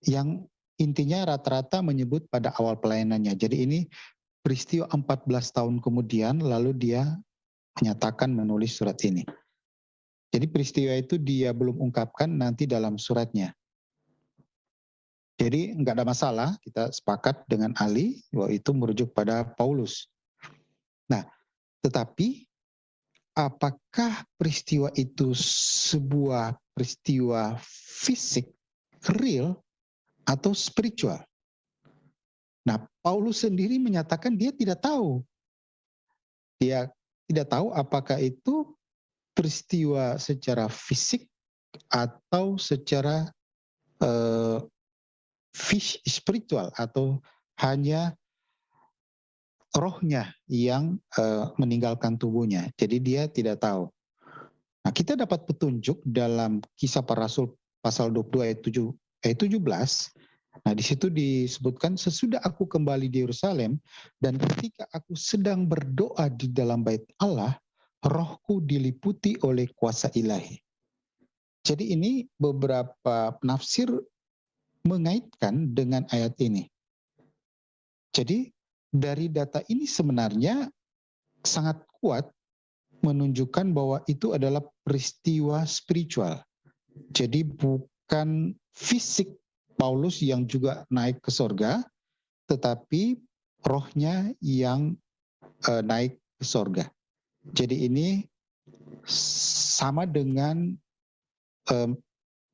yang intinya rata-rata menyebut pada awal pelayanannya. Jadi ini peristiwa 14 tahun kemudian, lalu dia menyatakan menulis surat ini. Jadi peristiwa itu dia belum ungkapkan nanti dalam suratnya. Jadi nggak ada masalah, kita sepakat dengan Ali bahwa itu merujuk pada Paulus. Nah, tetapi apakah peristiwa itu sebuah peristiwa fisik, real, atau spiritual? Nah, Paulus sendiri menyatakan dia tidak tahu. Dia tidak tahu apakah itu peristiwa secara fisik atau secara spiritual, atau hanya rohnya yang meninggalkan tubuhnya. Jadi dia tidak tahu. Nah, kita dapat petunjuk dalam Kisah Para Rasul pasal 22 ayat 17. Nah, di situ disebutkan, sesudah aku kembali di Yerusalem dan ketika aku sedang berdoa di dalam bait Allah, rohku diliputi oleh kuasa ilahi. Jadi ini beberapa penafsir mengaitkan dengan ayat ini. Jadi dari data ini sebenarnya sangat kuat menunjukkan bahwa itu adalah peristiwa spiritual. Jadi bukan fisik Paulus yang juga naik ke sorga, tetapi rohnya yang naik ke sorga. Jadi ini sama dengan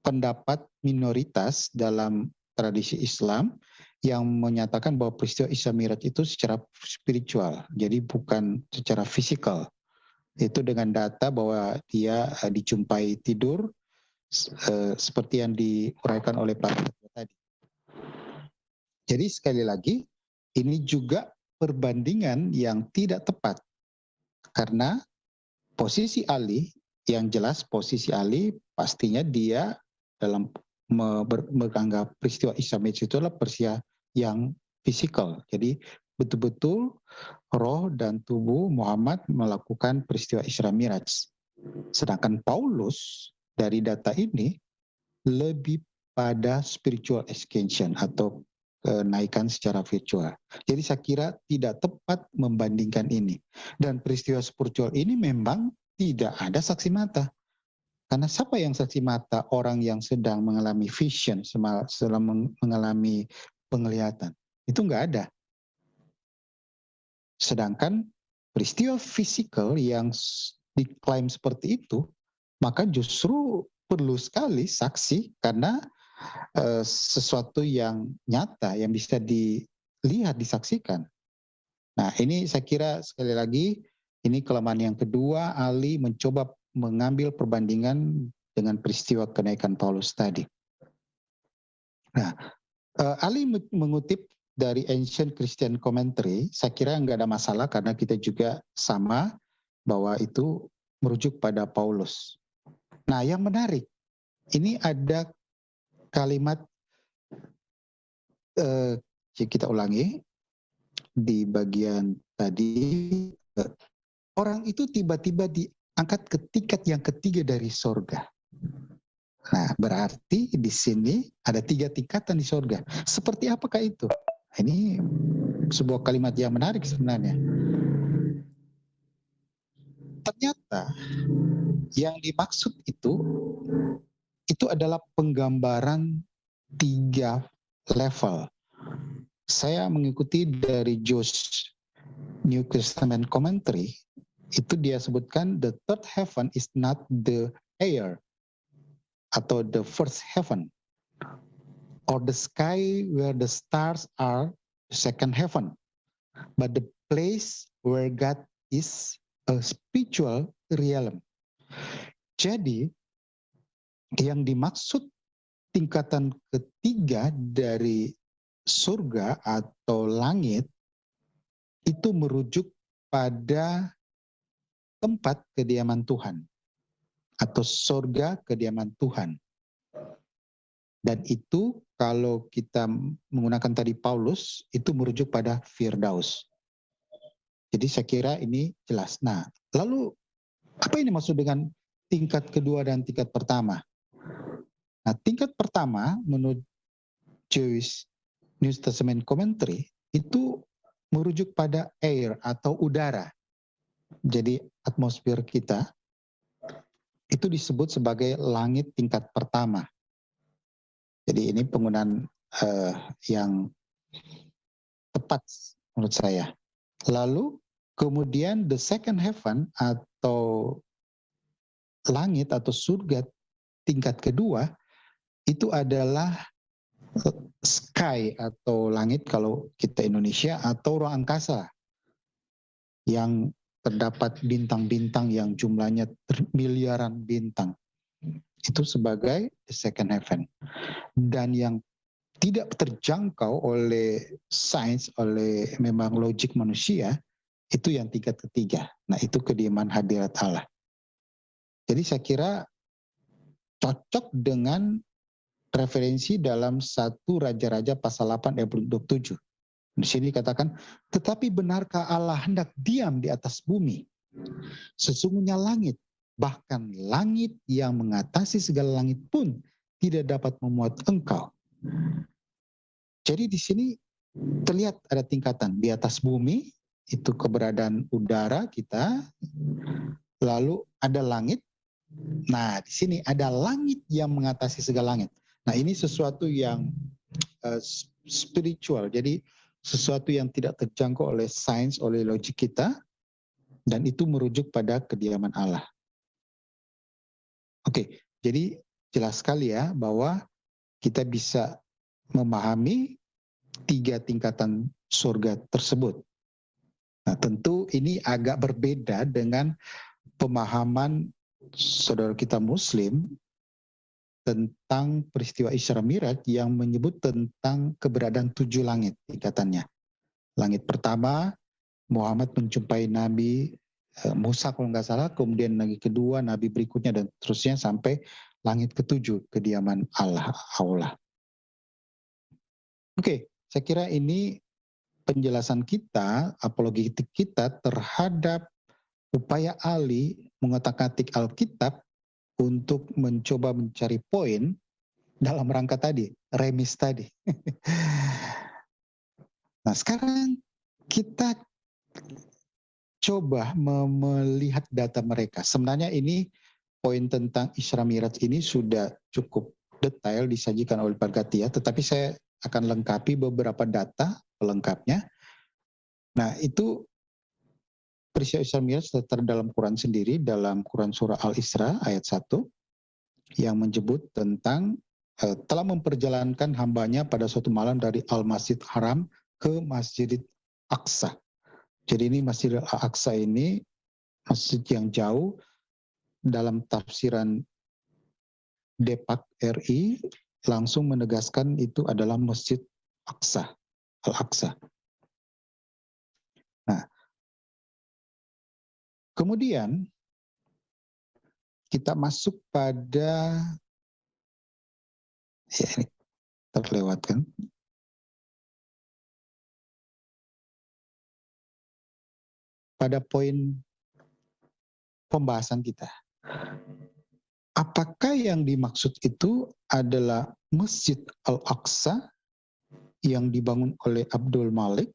pendapat minoritas dalam tradisi Islam yang menyatakan bahwa peristiwa Isra Mi'raj itu secara spiritual, jadi bukan secara fisikal. Itu dengan data bahwa dia dijumpai tidur seperti yang diuraikan oleh Plato tadi. Jadi sekali lagi, ini juga perbandingan yang tidak tepat. Karena posisi Ali, yang jelas posisi Ali pastinya dia dalam menganggap peristiwa Isra Mi'raj itu adalah peristiwa yang fisikal. Jadi betul-betul roh dan tubuh Muhammad melakukan peristiwa Isra Mi'raj. Sedangkan Paulus dari data ini lebih pada spiritual ascension atau kenaikan secara virtual. Jadi saya kira tidak tepat membandingkan ini. Dan peristiwa spiritual ini memang tidak ada saksi mata. Karena siapa yang saksi mata? Orang yang sedang mengalami vision, sedang mengalami penglihatan. Itu nggak ada. Sedangkan peristiwa fisikal yang diklaim seperti itu, maka justru perlu sekali saksi karena sesuatu yang nyata yang bisa dilihat, disaksikan. Nah, ini saya kira sekali lagi ini kelemahan yang kedua, Ali mencoba mengambil perbandingan dengan peristiwa kenaikan Paulus tadi. Nah, Ali mengutip dari Ancient Christian Commentary, saya kira nggak ada masalah karena kita juga sama bahwa itu merujuk pada Paulus. Nah, yang menarik, ini ada kalimat, kita ulangi, di bagian tadi, orang itu tiba-tiba diangkat ke tingkat yang ketiga dari sorga. Nah, berarti di sini ada 3 tingkatan di sorga. Seperti apakah itu? Ini sebuah kalimat yang menarik sebenarnya. Ternyata yang dimaksud itu adalah penggambaran 3 level. Saya mengikuti dari Josh New Testament Commentary, itu dia sebutkan the third heaven is not the air atau the first heaven, or the sky where the stars are, the second heaven, but the place where God is, a spiritual realm. Jadi yang dimaksud tingkatan ketiga dari surga atau langit itu merujuk pada tempat kediaman Tuhan atau surga kediaman Tuhan. Dan itu kalau kita menggunakan tadi Paulus, itu merujuk pada Firdaus. Jadi saya kira ini jelas. Nah, lalu apa ini maksud dengan tingkat kedua dan tingkat pertama? Nah, tingkat pertama menurut Jewish New Testament Commentary itu merujuk pada air atau udara. Jadi atmosfer kita itu disebut sebagai langit tingkat pertama. Jadi ini penggunaan yang tepat menurut saya. Lalu kemudian the second heaven atau langit atau surga tingkat kedua itu adalah sky atau langit kalau kita Indonesia, atau ruang angkasa yang terdapat bintang-bintang yang jumlahnya miliaran bintang. Itu sebagai the second heaven. Dan yang tidak terjangkau oleh sains, oleh memang logik manusia, itu yang tingkat ketiga. Nah, itu kediaman hadirat Allah. Jadi saya kira cocok dengan referensi dalam 1 Raja-Raja pasal 8 ayat 27. Di sini dikatakan, tetapi benarkah Allah hendak diam di atas bumi? Sesungguhnya langit, bahkan langit yang mengatasi segala langit pun tidak dapat memuat engkau. Jadi di sini terlihat ada tingkatan. Di atas bumi, itu keberadaan udara kita, lalu ada langit. Nah, di sini ada langit yang mengatasi segala langit. Nah, ini sesuatu yang spiritual. Jadi sesuatu yang tidak terjangkau oleh sains, oleh logik kita, dan itu merujuk pada kediaman Allah. Oke, jadi jelas sekali ya bahwa kita bisa memahami 3 tingkatan surga tersebut. Nah, tentu ini agak berbeda dengan pemahaman saudara kita Muslim tentang peristiwa Isra Mi'raj yang menyebut tentang keberadaan 7 langit tingkatannya. Langit pertama, Muhammad menjumpai Nabi Musa kalau nggak salah, kemudian lagi kedua, Nabi berikutnya, dan terusnya sampai langit ke-7, kediaman Allah. Oke, saya kira ini penjelasan kita, apologetik kita terhadap upaya Ali mengotak-atik Alkitab untuk mencoba mencari poin dalam rangka tadi, remis tadi. Nah, sekarang kita coba melihat data mereka. Sebenarnya ini poin tentang Isra Mi'raj ini sudah cukup detail disajikan oleh Pak Gatia, tetapi saya akan lengkapi beberapa data pelengkapnya. Nah, itu peristiwa Isra Mi'raj tertera dalam Quran sendiri, dalam Quran surah Al-Isra ayat 1 yang menyebut tentang telah memperjalankan hambanya pada suatu malam dari Al-Masjid Haram ke Masjid Aqsa. Jadi ini Masjid Al-Aqsa ini masjid yang jauh. Dalam tafsiran Depak RI langsung menegaskan itu adalah Masjid Aqsa, Al-Aqsa. Nah, kemudian kita masuk pada, ya ini terlewatkan. Pada poin pembahasan kita. Apakah yang dimaksud itu adalah Masjid Al-Aqsa yang dibangun oleh Abdul Malik,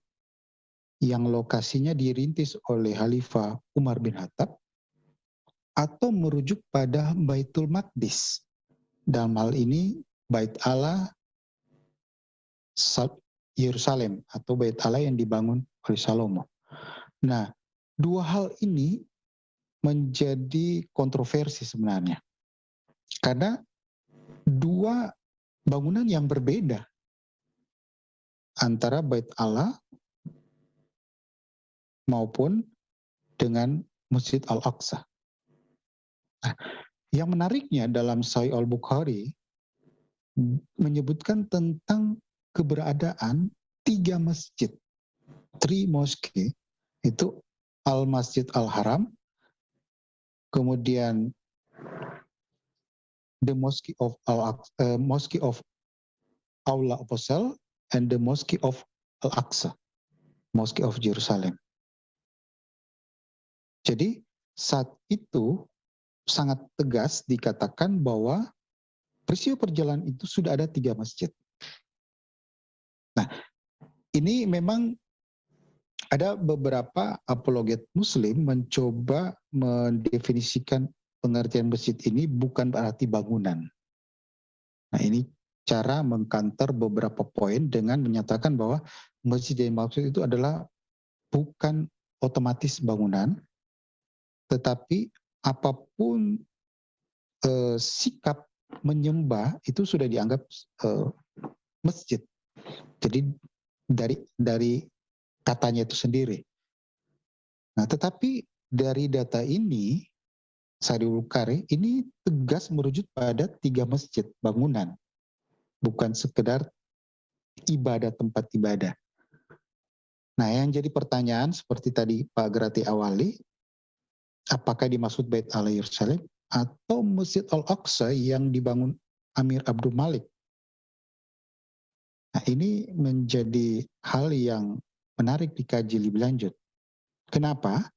yang lokasinya dirintis oleh Khalifah Umar bin Khattab, atau merujuk pada Baitul Maqdis? Dalam hal ini Bait Allah Yerusalem atau Bait Allah yang dibangun oleh Salomo. Nah, 2 hal ini menjadi kontroversi sebenarnya. Karena 2 bangunan yang berbeda antara Bait Allah maupun dengan Masjid Al-Aqsa. Nah, yang menariknya dalam Sahih Al-Bukhari menyebutkan tentang keberadaan 3 masjid, 3 mosque, itu Al-Masjid Al-Haram, kemudian the Mosque of Aula Apostle, and the Mosque of Al-Aqsa, Mosque of Jerusalem. Jadi saat itu sangat tegas dikatakan bahwa peristiwa perjalanan itu sudah ada 3 masjid. Nah, ini memang Ada beberapa apologet Muslim mencoba mendefinisikan pengertian masjid ini bukan berarti bangunan. Nah, ini cara mengkanter beberapa poin dengan menyatakan bahwa masjid yang dimaksud itu adalah bukan otomatis bangunan, tetapi apapun sikap menyembah itu sudah dianggap masjid. Jadi dari katanya itu sendiri. Nah, tetapi dari data ini, Sahih Bukhari ini tegas merujuk pada 3 masjid bangunan, bukan sekedar ibadah, tempat ibadah. Nah, yang jadi pertanyaan seperti tadi Pak Grati awali, apakah dimaksud Bait Allah Yerusalem atau Masjid Al-Aqsa yang dibangun Amir Abdul Malik? Nah, ini menjadi hal yang menarik dikaji lebih lanjut. Kenapa?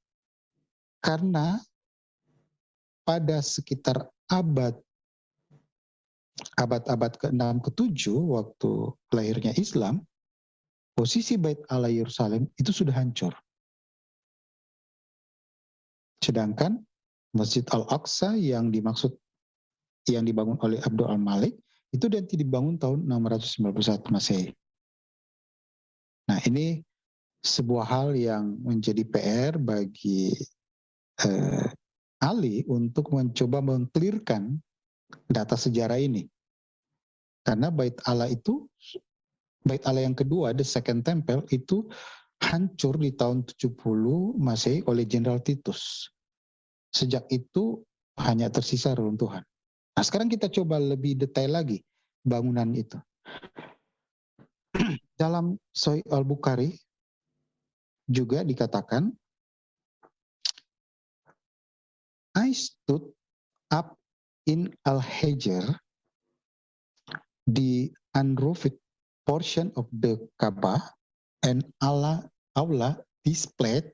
Karena pada sekitar abad ke-6 ke-7 waktu lahirnya Islam, posisi Bait Allah Yerusalem itu sudah hancur. Sedangkan Masjid Al-Aqsa yang dibangun oleh Abdul Al-Malik itu nanti dibangun tahun 691 Masehi. Nah, ini sebuah hal yang menjadi PR bagi Ali untuk mencoba mengklirkan data sejarah ini. Karena Bait Allah yang kedua, the second temple, itu hancur di tahun 70 Masehi oleh Jenderal Titus. Sejak itu hanya tersisa reruntuhan. Nah, sekarang kita coba lebih detail lagi bangunan itu. Dalam Sahih Al-Bukhari juga dikatakan, I stood up in Al-Hajar, the unroofed portion of the Kaabah, and Allah displayed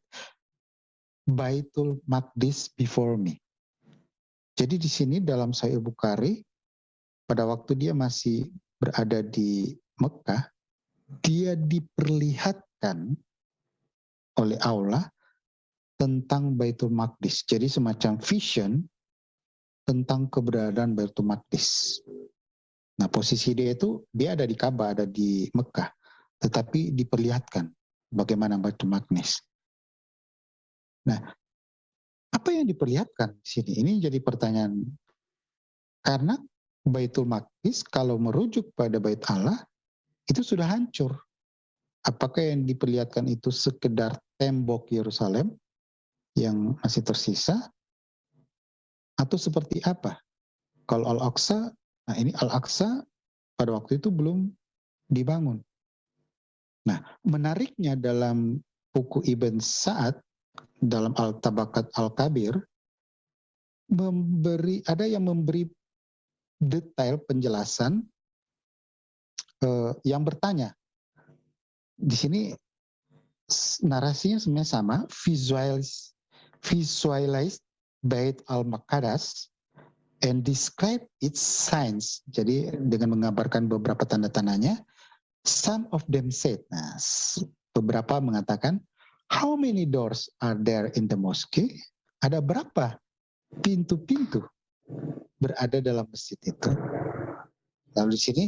Baitul Maqdis before me. Jadi di sini dalam Sahih Bukhari, pada waktu dia masih berada di Mekah, dia diperlihatkan oleh Allah tentang Baitul Maqdis. Jadi semacam vision tentang keberadaan Baitul Maqdis. Nah, posisi dia ada di Ka'bah, ada di Mekah, tetapi diperlihatkan bagaimana Baitul Maqdis. Nah, apa yang diperlihatkan di sini? Ini jadi pertanyaan. Karena Baitul Maqdis kalau merujuk pada Bait Allah itu sudah hancur. Apakah yang diperlihatkan itu sekedar tembok Yerusalem yang masih tersisa? Atau seperti apa? Kalau Al-Aqsa, nah ini Al-Aqsa pada waktu itu belum dibangun. Nah, menariknya dalam buku Ibn Sa'ad, dalam Al-Tabaqat Al-Kabir, ada yang memberi detail penjelasan yang bertanya. Di sini narasinya sebenarnya sama, visualize Bait al-Maqdis and describe its signs. Jadi dengan menggambarkan beberapa tanda-tandanya, some of them said, nah, beberapa mengatakan, how many doors are there in the mosque? Ada berapa pintu-pintu berada dalam masjid itu? Lalu di sini,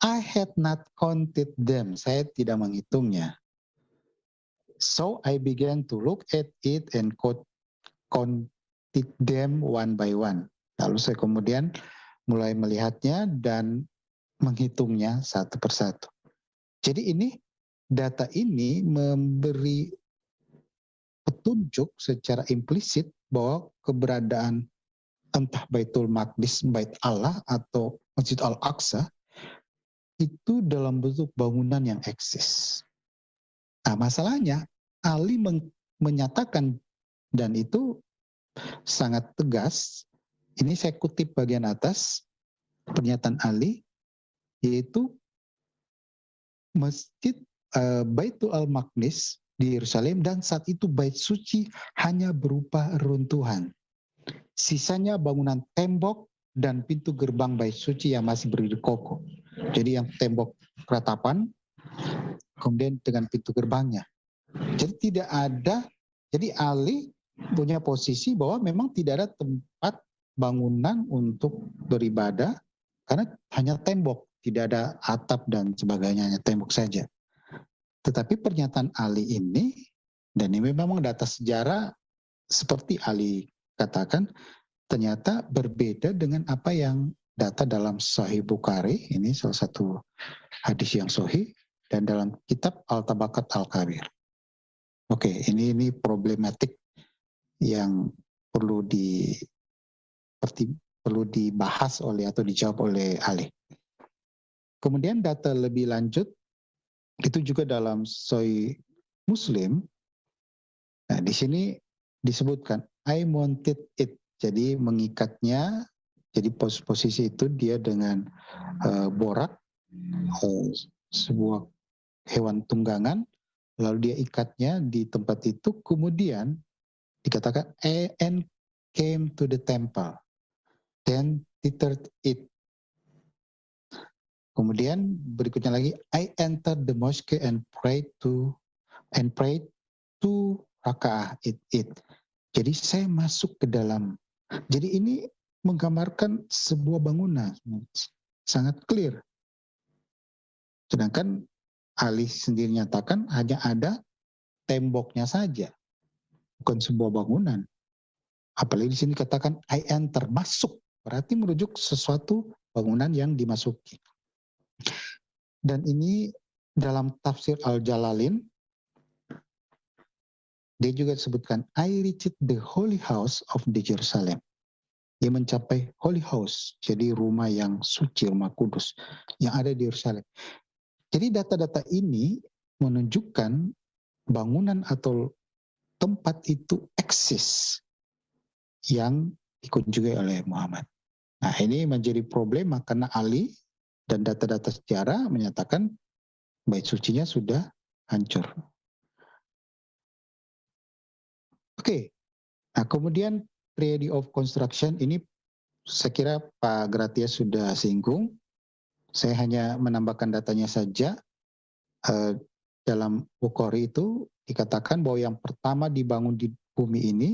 I had not counted them. Saya tidak menghitungnya. So I began to look at it and counted them one by one. Lalu saya kemudian mulai melihatnya dan menghitungnya satu persatu. Jadi data ini memberi petunjuk secara implisit bahwa keberadaan entah Baitul Maqdis, Bait Allah atau Masjid Al-Aqsa itu dalam bentuk bangunan yang eksis. Nah, masalahnya Ali menyatakan, dan itu sangat tegas, ini saya kutip bagian atas pernyataan Ali, yaitu Masjid Baitul Al-Maqdis di Yerusalem dan saat itu bait suci hanya berupa runtuhan. Sisanya bangunan tembok dan pintu gerbang bait suci yang masih berdiri kokoh. Jadi yang tembok ratapan, kemudian dengan pintu gerbangnya. Jadi tidak ada, jadi Ali punya posisi bahwa memang tidak ada tempat bangunan untuk beribadah karena hanya tembok, tidak ada atap dan sebagainya, hanya tembok saja. Tetapi pernyataan Ali ini, dan ini memang data sejarah seperti Ali katakan, ternyata berbeda dengan apa yang data dalam Sahih Bukhari, ini salah satu hadis yang sahih, dan dalam kitab Al-Tabaqat Al-Kabir. Oke, ini problematik yang perlu dibahas oleh atau dijawab oleh Ali. Kemudian data lebih lanjut, itu juga dalam Sahih Muslim. Nah, di sini disebutkan, I wanted it. Jadi mengikatnya, jadi posisi itu dia dengan borak, sebuah hewan tunggangan, lalu dia ikatnya di tempat itu, kemudian dikatakan, and came to the temple, then tethered it. Kemudian berikutnya lagi, I entered the mosque and prayed two rakaah it. Jadi saya masuk ke dalam. Jadi ini menggambarkan sebuah bangunan, sangat clear. Sedangkan Ali sendiri nyatakan hanya ada temboknya saja, bukan sebuah bangunan. Apalagi di sini katakan I enter, masuk, berarti merujuk sesuatu bangunan yang dimasuki. Dan ini dalam tafsir Al-Jalalain, dia juga disebutkan I reached the holy house of the Jerusalem. Dia mencapai holy house, jadi rumah yang suci, rumah kudus yang ada di Yerusalem. Jadi data-data ini menunjukkan bangunan atau tempat itu eksis yang dikunjungi oleh Muhammad. Nah, ini menjadi problema karena Ali dan data-data sejarah menyatakan bait sucinya sudah hancur. Oke. Nah, kemudian period of construction ini saya kira Pak Gratia sudah singgung. Saya hanya menambahkan datanya saja. Dalam Bukhari itu dikatakan bahwa yang pertama dibangun di bumi ini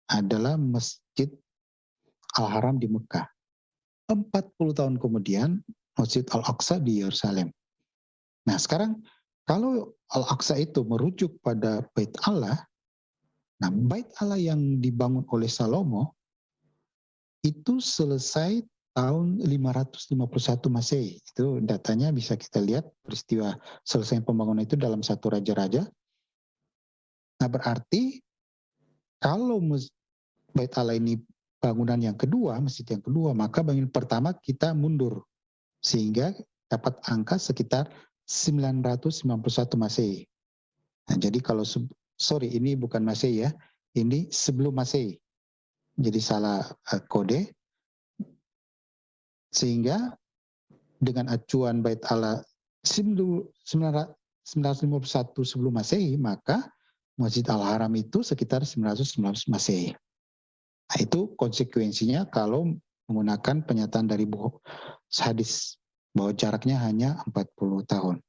adalah Masjid Al-Haram di Mekah. 40 tahun kemudian Masjid Al-Aqsa di Yerusalem. Nah, sekarang kalau Al-Aqsa itu merujuk pada Bait Allah, nah Bait Allah yang dibangun oleh Salomo itu selesai tahun 551 Masehi. Itu datanya bisa kita lihat, peristiwa selesai pembangunan itu dalam satu raja-raja. Nah, berarti kalau Bait Allah ini bangunan yang kedua, masjid yang kedua, maka bangunan pertama kita mundur sehingga dapat angka sekitar 991 Masehi. Nah, jadi kalau ini bukan Masehi ya, ini sebelum Masehi. Jadi salah kode. Sehingga dengan acuan Bait Allah 951 sebelum Masehi, maka Masjid Al-Haram itu sekitar 919 Masehi. Nah, itu konsekuensinya kalau menggunakan pernyataan dari hadis bahwa jaraknya hanya 40 tahun.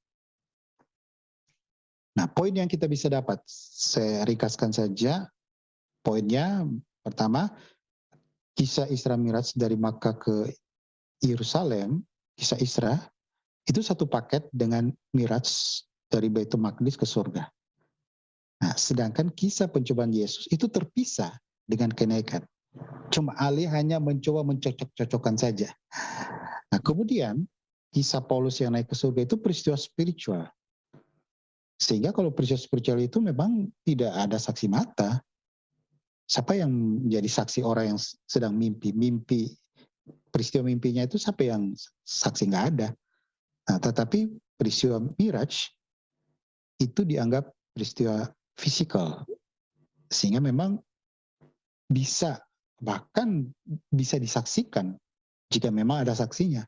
Nah, poin yang kita bisa dapat, saya ringkaskan saja. Poinnya pertama, kisah Isra Miraj dari Makkah ke Yerusalem, kisah Isra, itu satu paket dengan Miraj dari Baitul Maqdis ke surga. Nah, sedangkan kisah pencobaan Yesus itu terpisah dengan kenaikan. Cuma Ali hanya mencoba mencocok-cocokkan saja. Nah, kemudian kisah Paulus yang naik ke surga itu peristiwa spiritual. Sehingga kalau peristiwa spiritual itu memang tidak ada saksi mata. Siapa yang menjadi saksi orang yang sedang mimpi peristiwa mimpinya itu siapa yang saksi? Nggak ada. Nah, tetapi peristiwa Miraj itu dianggap peristiwa fisikal. Sehingga memang bahkan bisa disaksikan jika memang ada saksinya.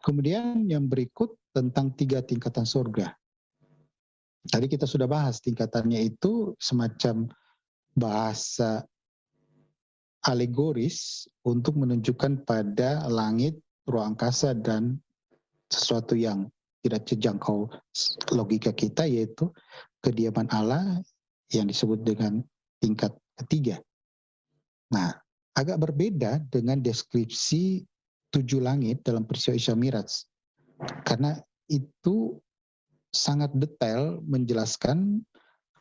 Kemudian yang berikut tentang 3 tingkatan surga. Tadi kita sudah bahas tingkatannya itu semacam bahasa alegoris untuk menunjukkan pada langit, ruang angkasa, dan sesuatu yang tidak terjangkau logika kita, yaitu kediaman Allah yang disebut dengan tingkat ketiga. Nah, agak berbeda dengan deskripsi 7 langit dalam peristiwa Isra Miraj, karena itu sangat detail menjelaskan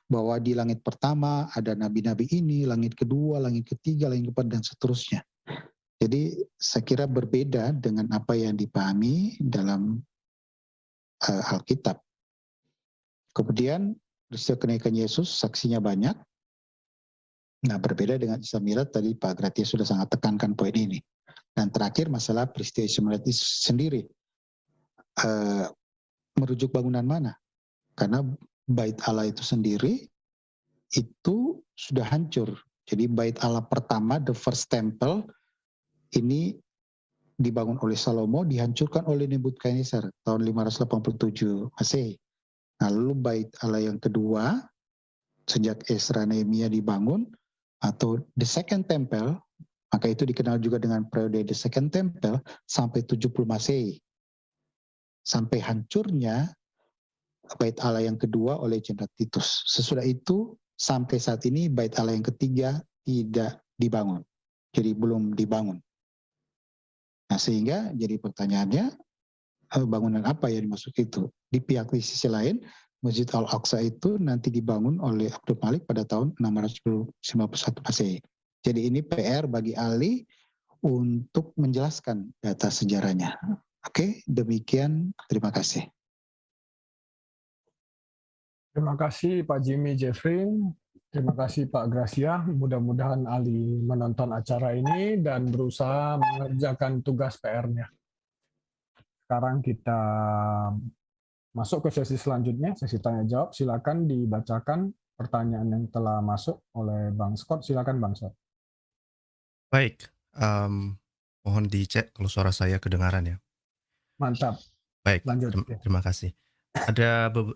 bahwa di langit pertama ada nabi-nabi ini, langit kedua, langit ketiga, langit keempat, dan seterusnya. Jadi saya kira berbeda dengan apa yang dipahami dalam Alkitab. Kemudian peristiwa kenaikan Yesus, saksinya banyak. Nah, berbeda dengan Isra Miraj, tadi Pak Gratia sudah sangat tekankan poin ini. Dan terakhir masalah peristiwa Isra Miraj itu sendiri. Merujuk bangunan mana? Karena bait Allah itu sendiri itu sudah hancur. Jadi bait Allah pertama, the first temple, ini dibangun oleh Salomo, dihancurkan oleh Nebukadnezar tahun 587 Masehi. Nah, lalu bait Allah yang kedua, sejak Ezra Nehemia dibangun, atau the second temple, maka itu dikenal juga dengan periode the second temple, sampai 70 Masehi. Sampai hancurnya bait Allah yang kedua oleh Jenderal Titus. Sesudah itu, sampai saat ini bait Allah yang ketiga tidak dibangun. Jadi belum dibangun. Nah, sehingga jadi pertanyaannya, bangunan apa yang dimaksud itu? Di pihak di sisi lain, Masjid Al-Aqsa itu nanti dibangun oleh Abdul Malik pada tahun 651 Masehi. Jadi ini PR bagi ahli untuk menjelaskan data sejarahnya. Oke, demikian. Terima kasih. Terima kasih Pak Jimmy Jeffrey. Terima kasih Pak Gracia. Mudah-mudahan ahli menonton acara ini dan berusaha mengerjakan tugas PR-nya. Sekarang kita masuk ke sesi selanjutnya, sesi tanya jawab. Silakan dibacakan pertanyaan yang telah masuk oleh Bang Scott. Silakan Bang Scott. Baik, mohon dicek kalau suara saya kedengaran ya. Mantap. Baik, Lanjut. terima kasih.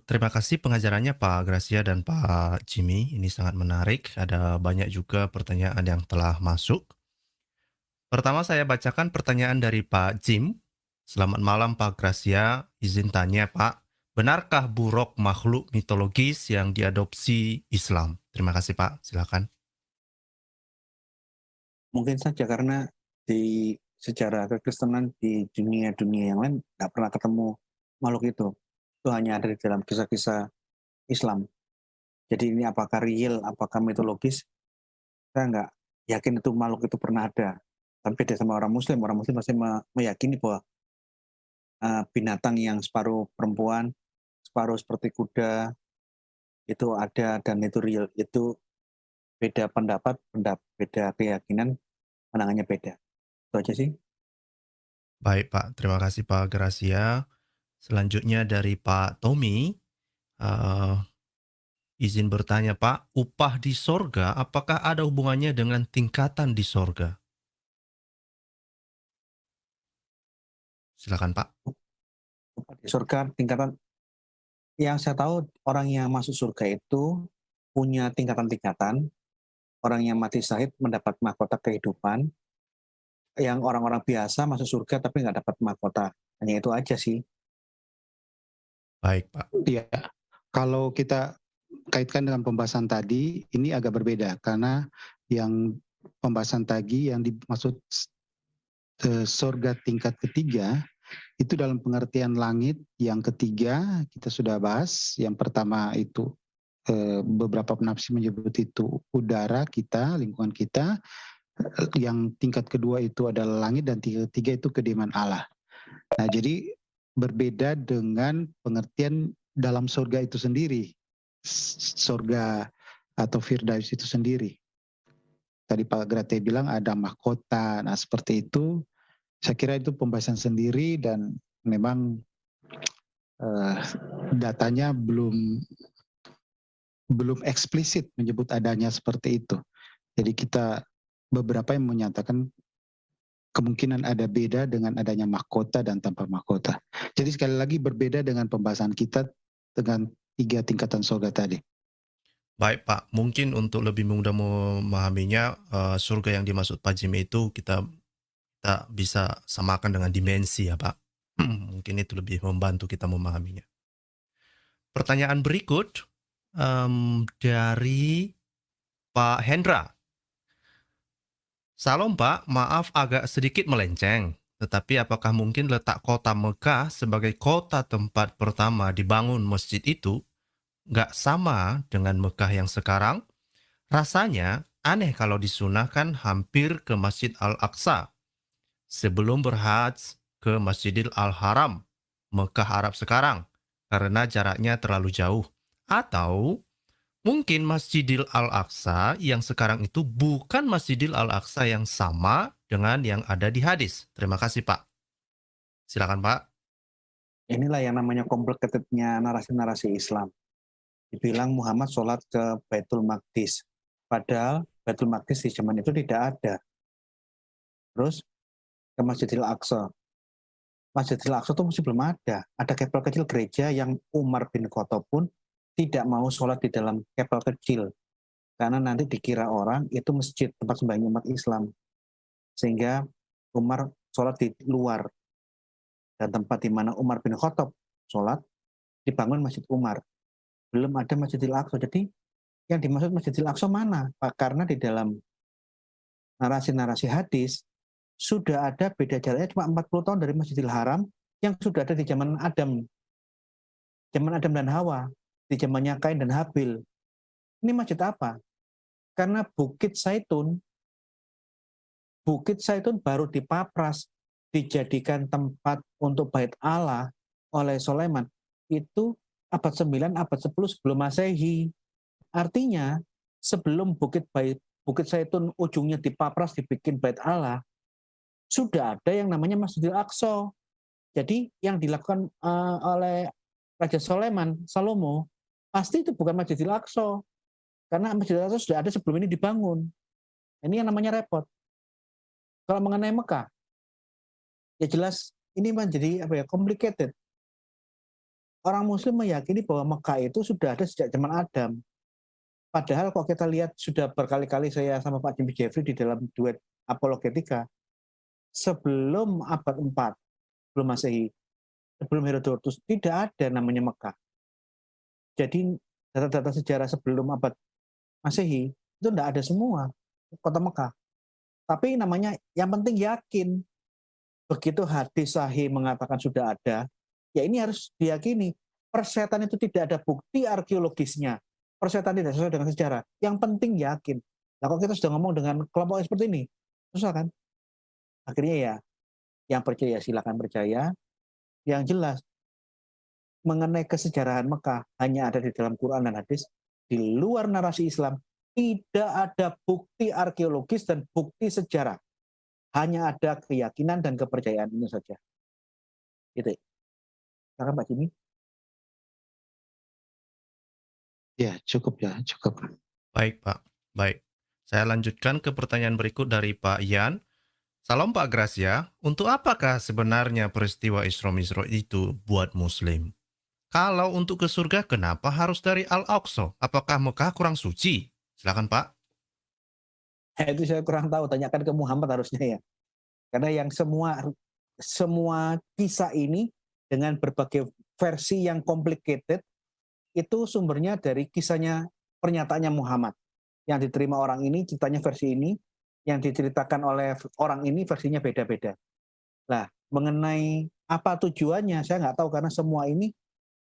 Terima kasih pengajarannya Pak Gracia dan Pak Jimmy, ini sangat menarik. Ada banyak juga pertanyaan yang telah masuk. Pertama saya bacakan pertanyaan dari Pak Jim. Selamat malam Pak Gracia, izin tanya Pak, benarkah buruk makhluk mitologis yang diadopsi Islam? Terima kasih Pak, silakan. Mungkin saja karena di sejarah kekristenan di dunia-dunia yang lain nggak pernah ketemu makhluk itu. Itu hanya ada di dalam kisah-kisah Islam. Jadi ini apakah real, apakah mitologis? Saya nggak yakin itu makhluk itu pernah ada. Tapi beda sama orang Muslim masih meyakini bahwa binatang yang separuh perempuan, separuh seperti kuda, itu ada dan itu real. Itu beda pendapat, beda keyakinan, pandangannya beda. Itu aja sih. Baik Pak, terima kasih Pak Gracia. Selanjutnya dari Pak Tommy, izin bertanya Pak, upah di sorga apakah ada hubungannya dengan tingkatan di sorga? Silakan Pak. Upah di surga tingkatan, yang saya tahu orang yang masuk surga itu punya tingkatan-tingkatan. Orang yang mati syahid mendapat mahkota kehidupan. Yang orang-orang biasa masuk surga tapi nggak dapat mahkota. Hanya itu aja sih. Baik Pak. Ya, kalau kita kaitkan dengan pembahasan tadi, ini agak berbeda karena yang pembahasan tadi yang dimaksud surga tingkat ketiga itu dalam pengertian langit yang ketiga kita sudah bahas. Yang pertama itu beberapa penafsir menyebut itu udara kita, lingkungan kita. Yang tingkat kedua itu adalah langit dan tingkat ketiga itu kediaman Allah. Nah, jadi berbeda dengan pengertian dalam surga itu sendiri. Surga atau Firdaus itu sendiri. Tadi Pak Grate bilang ada mahkota. Nah, seperti itu. Saya kira itu pembahasan sendiri dan memang datanya belum eksplisit menyebut adanya seperti itu. Jadi kita beberapa yang menyatakan kemungkinan ada beda dengan adanya mahkota dan tanpa mahkota. Jadi sekali lagi berbeda dengan pembahasan kita dengan 3 tingkatan surga tadi. Baik Pak, mungkin untuk lebih mudah memahaminya, surga yang dimaksud Pak Jimmy itu kita bisa samakan dengan dimensi ya Pak. Mungkin itu lebih membantu kita memahaminya. Pertanyaan berikut dari Pak Hendra. Salam Pak, maaf agak sedikit melenceng. Tetapi apakah mungkin letak kota Mekah sebagai kota tempat pertama dibangun masjid itu nggak sama dengan Mekah yang sekarang? Rasanya aneh kalau disunahkan hampir ke Masjid Al-Aqsa sebelum berhajj ke Masjidil Al-Haram, Mekah Arab sekarang, karena jaraknya terlalu jauh. Atau mungkin Masjidil Al-Aqsa yang sekarang itu bukan Masjidil Al-Aqsa yang sama dengan yang ada di hadis. Terima kasih Pak. Silakan Pak. Inilah yang namanya complicated-nya narasi-narasi Islam. Dibilang Muhammad sholat ke Baitul Maqdis. Padahal Baitul Maqdis di zaman itu tidak ada. Terus ke Masjidil Aqsa. Masjidil Aqsa itu masih belum ada. Ada kepel kecil gereja yang Umar bin Khattab pun tidak mau sholat di dalam kepel kecil. Karena nanti dikira orang itu masjid, tempat sembahyang umat Islam. Sehingga Umar sholat di luar. Dan tempat di mana Umar bin Khattab sholat, dibangun Masjid Umar. Belum ada Masjidil Aqsa. Jadi yang dimaksud Masjidil Aqsa mana? Karena di dalam narasi-narasi hadis, sudah ada beda jaraknya cuma 40 tahun dari Masjidil Haram yang sudah ada di zaman Adam. Zaman Adam dan Hawa. Di zamannya Kain dan Habil. Ini masjid apa? Karena Bukit Zaitun baru dipapras, dijadikan tempat untuk bait Allah oleh Sulaiman. Itu abad 9, abad 10 sebelum Masehi. Artinya, sebelum Bukit Zaitun ujungnya dipapras, dibikin bait Allah, sudah ada yang namanya Masjidil Aqsa. Jadi yang dilakukan oleh Raja Salomo, pasti itu bukan Masjidil Aqsa. Karena Masjidil Aqsa sudah ada sebelum ini dibangun. Ini yang namanya repot. Kalau mengenai Mekah, ya jelas ini menjadi complicated. Orang Muslim meyakini bahwa Mekah itu sudah ada sejak zaman Adam. Padahal kalau kita lihat sudah berkali-kali saya sama Pak Jimmy Jeffrey di dalam duet apologetika, sebelum abad 4, sebelum Masehi, sebelum Herodotus, tidak ada namanya Mekah. Jadi data-data sejarah sebelum abad Masehi, itu tidak ada semua kota Mekah. Tapi namanya, yang penting yakin. Begitu hadis sahih mengatakan sudah ada, ya ini harus diyakini. Persetan itu tidak ada bukti arkeologisnya. Persetan tidak sesuai dengan sejarah. Yang penting yakin. Nah kalau kita sudah ngomong dengan kelompok seperti ini, susah kan? Akhirnya ya, yang percaya silakan percaya. Yang jelas, mengenai kesejarahan Mekah hanya ada di dalam Quran dan hadis. Di luar narasi Islam, tidak ada bukti arkeologis dan bukti sejarah. Hanya ada keyakinan dan kepercayaan ini saja. Gitu. Silakan Pak Jimmy. Ya, cukup ya, cukup. Baik Pak, baik. Saya lanjutkan ke pertanyaan berikut dari Pak Ian. Salam Pak Gracia, untuk apakah sebenarnya peristiwa Isra Mi'raj itu buat Muslim? Kalau untuk ke surga, kenapa harus dari Al-Aqsa? Apakah Mekah kurang suci? Silakan Pak. Itu saya kurang tahu, tanyakan ke Muhammad harusnya ya. Karena yang semua kisah ini dengan berbagai versi yang complicated, itu sumbernya dari kisahnya, pernyataannya Muhammad. Yang diterima orang ini, ceritanya versi ini, yang diceritakan oleh orang ini versinya beda-beda. Nah, mengenai apa tujuannya, saya nggak tahu karena semua ini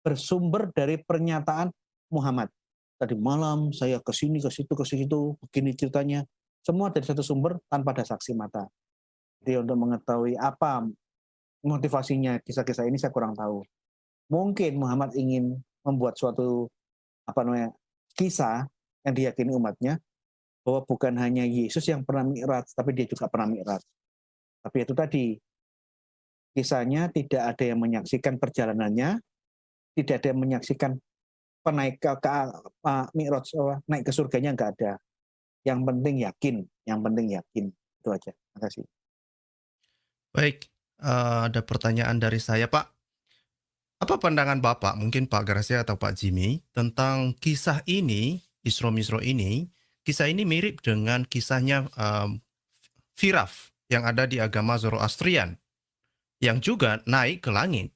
bersumber dari pernyataan Muhammad. Tadi malam saya ke sini, ke situ, begini ceritanya. Semua dari satu sumber tanpa ada saksi mata. Jadi untuk mengetahui apa motivasinya kisah-kisah ini saya kurang tahu. Mungkin Muhammad ingin membuat suatu kisah yang diyakini umatnya, bahwa bukan hanya Yesus yang pernah mi'raj, tapi dia juga pernah mi'raj. Tapi itu tadi, kisahnya tidak ada yang menyaksikan perjalanannya, tidak ada yang menyaksikan naik ke surganya, nggak ada. Yang penting yakin, itu aja. Terima kasih. Baik, ada pertanyaan dari saya Pak. Apa pandangan Bapak, mungkin Pak Gracia atau Pak Jimmy, tentang kisah ini, Isra Mi'raj ini? Kisah ini mirip dengan kisahnya Firaf yang ada di agama Zoroastrian, yang juga naik ke langit.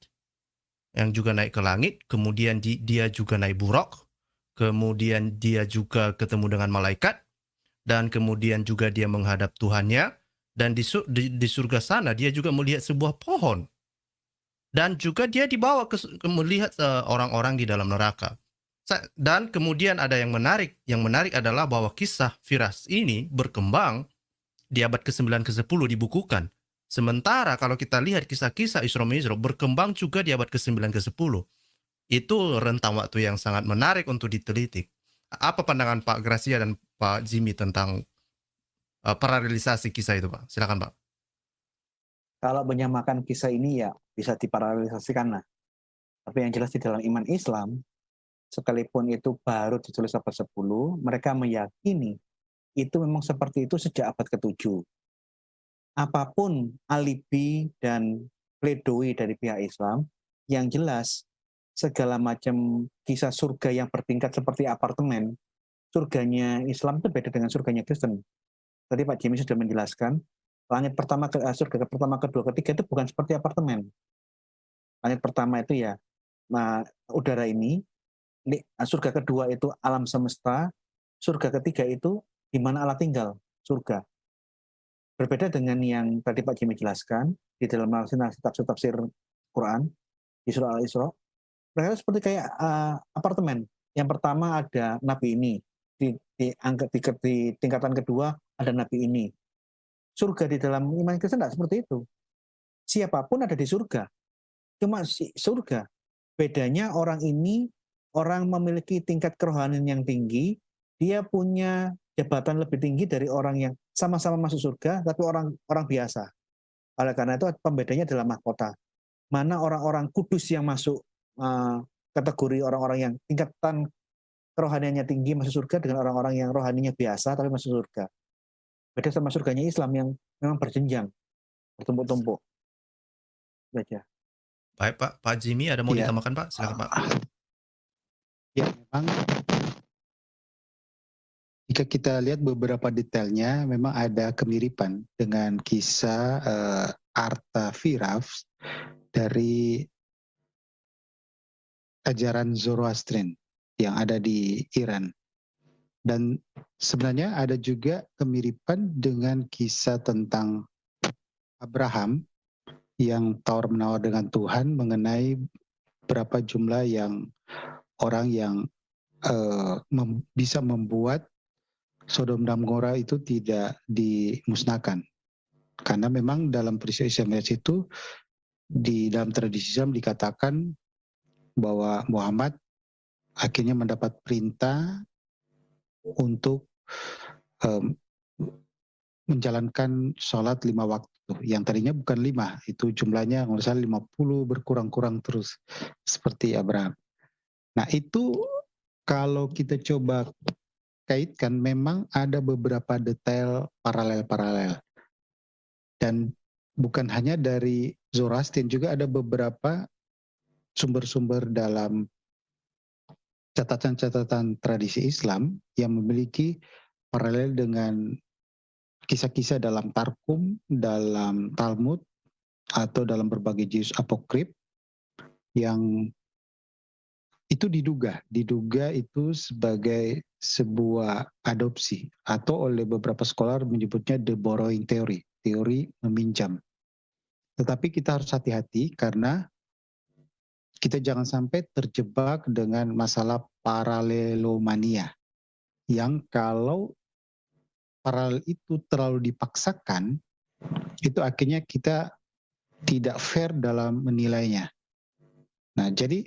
Kemudian dia juga naik buruk, kemudian dia juga ketemu dengan malaikat, dan kemudian juga dia menghadap Tuhannya, dan di surga sana dia juga melihat sebuah pohon. Dan juga dia dibawa melihat orang-orang di dalam neraka. Dan kemudian ada yang menarik. Yang menarik adalah bahwa kisah Firas ini berkembang di abad ke-9 ke-10 dibukukan. Sementara kalau kita lihat kisah-kisah Isra Mi'raj berkembang juga di abad ke-9 ke-10. Itu rentang waktu yang sangat menarik untuk diteliti. Apa pandangan Pak Gracia dan Pak Jimmy tentang paralelisasi kisah itu, Pak? Silakan, Pak. Kalau menyamakan kisah ini ya bisa diparalelisasikan lah. Tapi yang jelas di dalam iman Islam, sekalipun itu baru ditulis abad 10, mereka meyakini itu memang seperti itu sejak abad ke-7. Apapun alibi dan pledoi dari pihak Islam, yang jelas segala macam kisah surga yang bertingkat seperti apartemen, surganya Islam itu beda dengan surganya Kristen. Tadi Pak Jimmy sudah menjelaskan, langit pertama, surga pertama, kedua, ketiga itu bukan seperti apartemen. Langit pertama itu ya udara ini, surga kedua itu alam semesta, surga ketiga itu di mana Allah tinggal, surga. Berbeda dengan yang tadi Pak Jimmy jelaskan di dalam tafsir Quran di surah Al-Isra, mereka seperti kayak apartemen. Yang pertama ada nabi ini, di tingkatan kedua ada nabi ini. Surga di dalam iman Kristen tidak seperti itu. Siapapun ada di surga. Cuma surga. Bedanya orang ini, orang memiliki tingkat kerohanian yang tinggi, dia punya jabatan lebih tinggi dari orang yang sama-sama masuk surga, tapi orang biasa. Oleh karena itu pembedanya adalah mahkota. Mana orang-orang kudus yang masuk kategori orang-orang yang tingkatan kerohaniannya tinggi masuk surga dengan orang-orang yang rohaninya biasa tapi masuk surga. Beda sama surganya Islam yang memang berjenjang, bertumpuk-tumpuk. Baca. Baik, Pak Jimmy ada mau ditambahkan, Pak? Silakan, Pak. Ya, memang jika kita lihat beberapa detailnya, memang ada kemiripan dengan kisah Artafiras dari ajaran Zoroastrian yang ada di Iran. Dan sebenarnya ada juga kemiripan dengan kisah tentang Abraham yang tawar-menawar dengan Tuhan mengenai berapa jumlah yang orang yang bisa membuat Sodom dan Gomora itu tidak dimusnahkan. Karena memang dalam peristiwa Isra Mi'raj itu di dalam tradisi Islam dikatakan bahwa Muhammad akhirnya mendapat perintah untuk menjalankan sholat 5 waktu. Yang tadinya bukan 5, itu jumlahnya kalau salah 50 berkurang-kurang terus seperti Abraham. Nah itu kalau kita coba kaitkan memang ada beberapa detail paralel-paralel. Dan bukan hanya dari Zoroastrian, juga ada beberapa sumber-sumber dalam catatan-catatan tradisi Islam yang memiliki paralel dengan kisah-kisah dalam Tarkum, dalam Talmud, atau dalam berbagai juz apokrif yang itu diduga itu sebagai sebuah adopsi atau oleh beberapa scholar menyebutnya the borrowing theory, teori meminjam. Tetapi kita harus hati-hati karena kita jangan sampai terjebak dengan masalah paralelomania yang kalau paralel itu terlalu dipaksakan itu akhirnya kita tidak fair dalam menilainya. Nah, jadi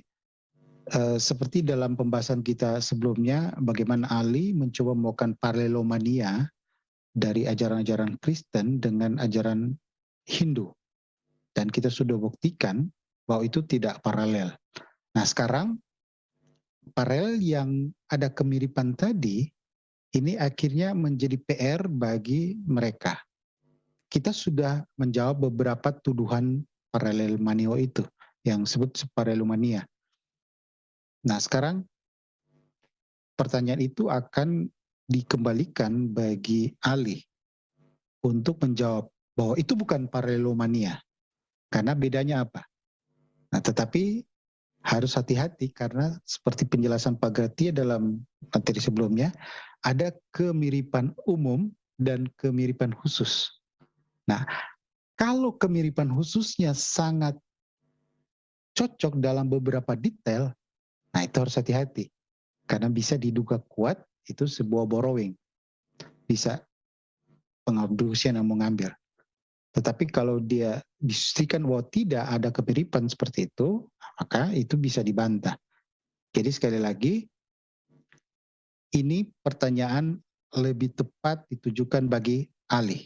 seperti dalam pembahasan kita sebelumnya, bagaimana Ali mencoba melakukan paralelomania dari ajaran-ajaran Kristen dengan ajaran Hindu. Dan kita sudah buktikan bahwa itu tidak paralel. Nah sekarang, paralel yang ada kemiripan tadi, ini akhirnya menjadi PR bagi mereka. Kita sudah menjawab beberapa tuduhan paralelomania itu, yang disebut paralelomania. Nah sekarang pertanyaan itu akan dikembalikan bagi Ali untuk menjawab bahwa itu bukan paralelomania. Karena bedanya apa? Nah, tetapi harus hati-hati karena seperti penjelasan Pak Gratia dalam materi sebelumnya, ada kemiripan umum dan kemiripan khusus. Nah, kalau kemiripan khususnya sangat cocok dalam beberapa detail, nah itu harus hati-hati. Karena bisa diduga kuat itu sebuah borrowing. Bisa pengadusian yang mengambil. Tetapi kalau dia dipastikan bahwa tidak ada kemiripan seperti itu, maka itu bisa dibantah. Jadi sekali lagi, ini pertanyaan lebih tepat ditujukan bagi ahli.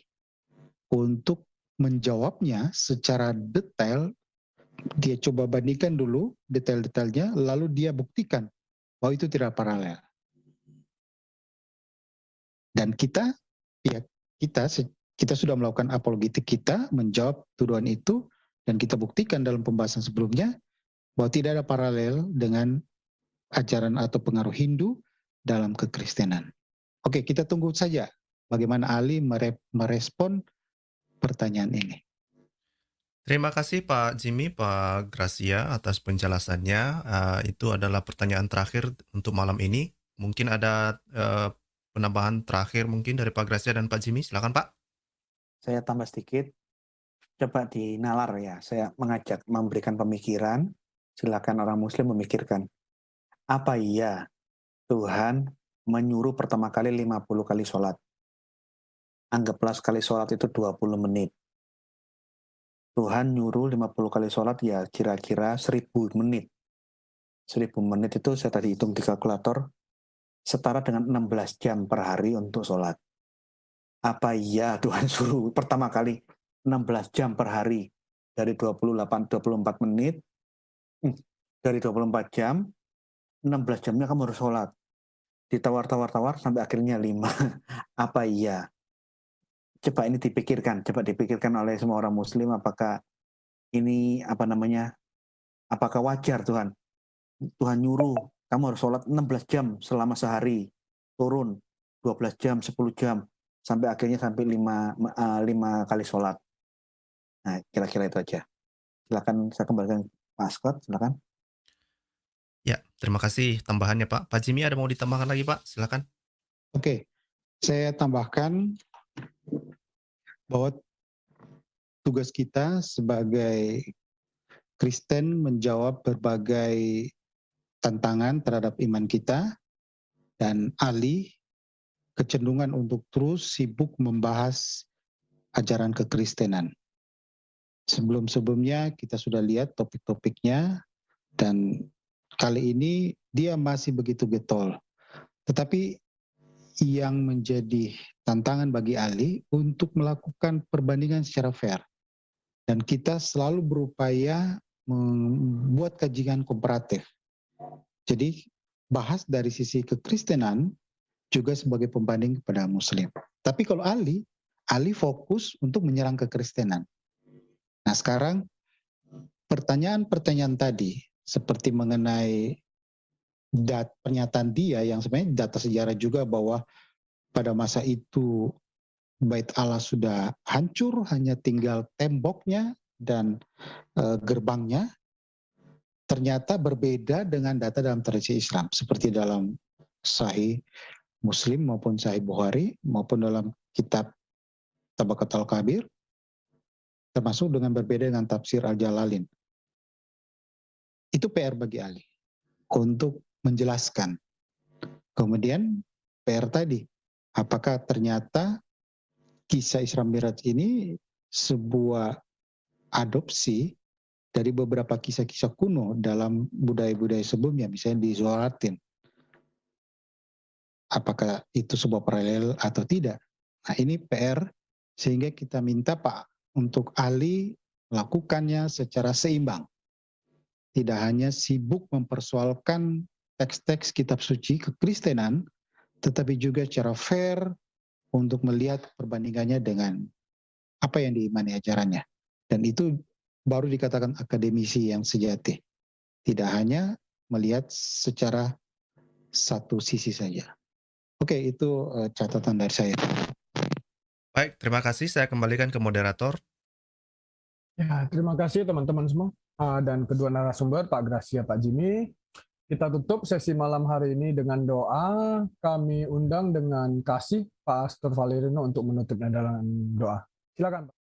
Untuk menjawabnya secara detail, dia coba bandingkan dulu detail-detailnya, lalu dia buktikan bahwa itu tidak paralel. Dan kita, pihak kita sudah melakukan apologetik kita, menjawab tuduhan itu, dan kita buktikan dalam pembahasan sebelumnya bahwa tidak ada paralel dengan ajaran atau pengaruh Hindu dalam kekristenan. Oke, kita tunggu saja bagaimana ahli merespon pertanyaan ini. Terima kasih Pak Jimmy, Pak Gracia atas penjelasannya. Itu adalah pertanyaan terakhir untuk malam ini. Mungkin ada penambahan terakhir mungkin dari Pak Gracia dan Pak Jimmy. Silakan Pak. Saya tambah sedikit, coba dinalar ya. Saya mengajak memberikan pemikiran, silakan orang Muslim memikirkan. Apa iya Tuhan menyuruh pertama kali 50 kali sholat? Anggaplah sekali sholat itu 20 menit. Tuhan nyuruh 50 kali sholat ya kira-kira 1000 menit. 1000 menit itu saya tadi hitung di kalkulator, setara dengan 16 jam per hari untuk sholat. Apa iya Tuhan suruh pertama kali 16 jam per hari dari 24 menit, dari 24 jam, 16 jamnya kamu harus sholat. Ditawar-tawar sampai akhirnya 5. Apa iya? Coba ini dipikirkan oleh semua orang Muslim, apakah ini apakah wajar Tuhan nyuruh kamu harus sholat 16 jam selama sehari, turun 12 jam, 10 jam, sampai akhirnya 5 kali sholat. Nah, kira-kira itu aja. Silakan saya kembalikan Pak Scott, silakan. Ya, terima kasih tambahannya Pak. Pak Jimmy ada mau ditambahkan lagi Pak? Silakan. Oke, saya tambahkan bahwa tugas kita sebagai Kristen menjawab berbagai tantangan terhadap iman kita, dan ahli kecenderungan untuk terus sibuk membahas ajaran kekristenan. Sebelum-sebelumnya kita sudah lihat topik-topiknya, dan kali ini dia masih begitu getol. Tetapi yang menjadi tantangan bagi ahli untuk melakukan perbandingan secara fair. Dan kita selalu berupaya membuat kajian komparatif. Jadi bahas dari sisi kekristenan juga sebagai pembanding kepada Muslim. Tapi kalau ahli fokus untuk menyerang kekristenan. Nah sekarang pertanyaan-pertanyaan tadi seperti mengenai pernyataan dia yang sebenarnya data sejarah juga bahwa pada masa itu Bait Allah sudah hancur, hanya tinggal temboknya dan gerbangnya, ternyata berbeda dengan data dalam tradisi Islam, seperti dalam Sahih Muslim maupun Sahih Bukhari, maupun dalam kitab Tabaqatul Kabir, termasuk dengan berbeda dengan tafsir Al-Jalalin. Itu PR bagi ahli untuk menjelaskan. Kemudian PR tadi, apakah ternyata kisah Isra Mi'raj ini sebuah adopsi dari beberapa kisah-kisah kuno dalam budaya-budaya sebelumnya, misalnya di Zoharatin. Apakah itu sebuah paralel atau tidak? Nah ini PR, sehingga kita minta Pak untuk ahli melakukannya secara seimbang. Tidak hanya sibuk mempersoalkan teks-teks kitab suci kekristenan, tetapi juga secara fair untuk melihat perbandingannya dengan apa yang diimani ajarannya. Dan itu baru dikatakan akademisi yang sejati. Tidak hanya melihat secara satu sisi saja. Oke, itu catatan dari saya. Baik, terima kasih. Saya kembalikan ke moderator. Ya, terima kasih teman-teman semua. Dan kedua narasumber, Pak Gracia, Pak Jimmy. Kita tutup sesi malam hari ini dengan doa. Kami undang dengan kasih Pak Astor Valerino untuk menutupnya dalam doa. Silakan, Pak.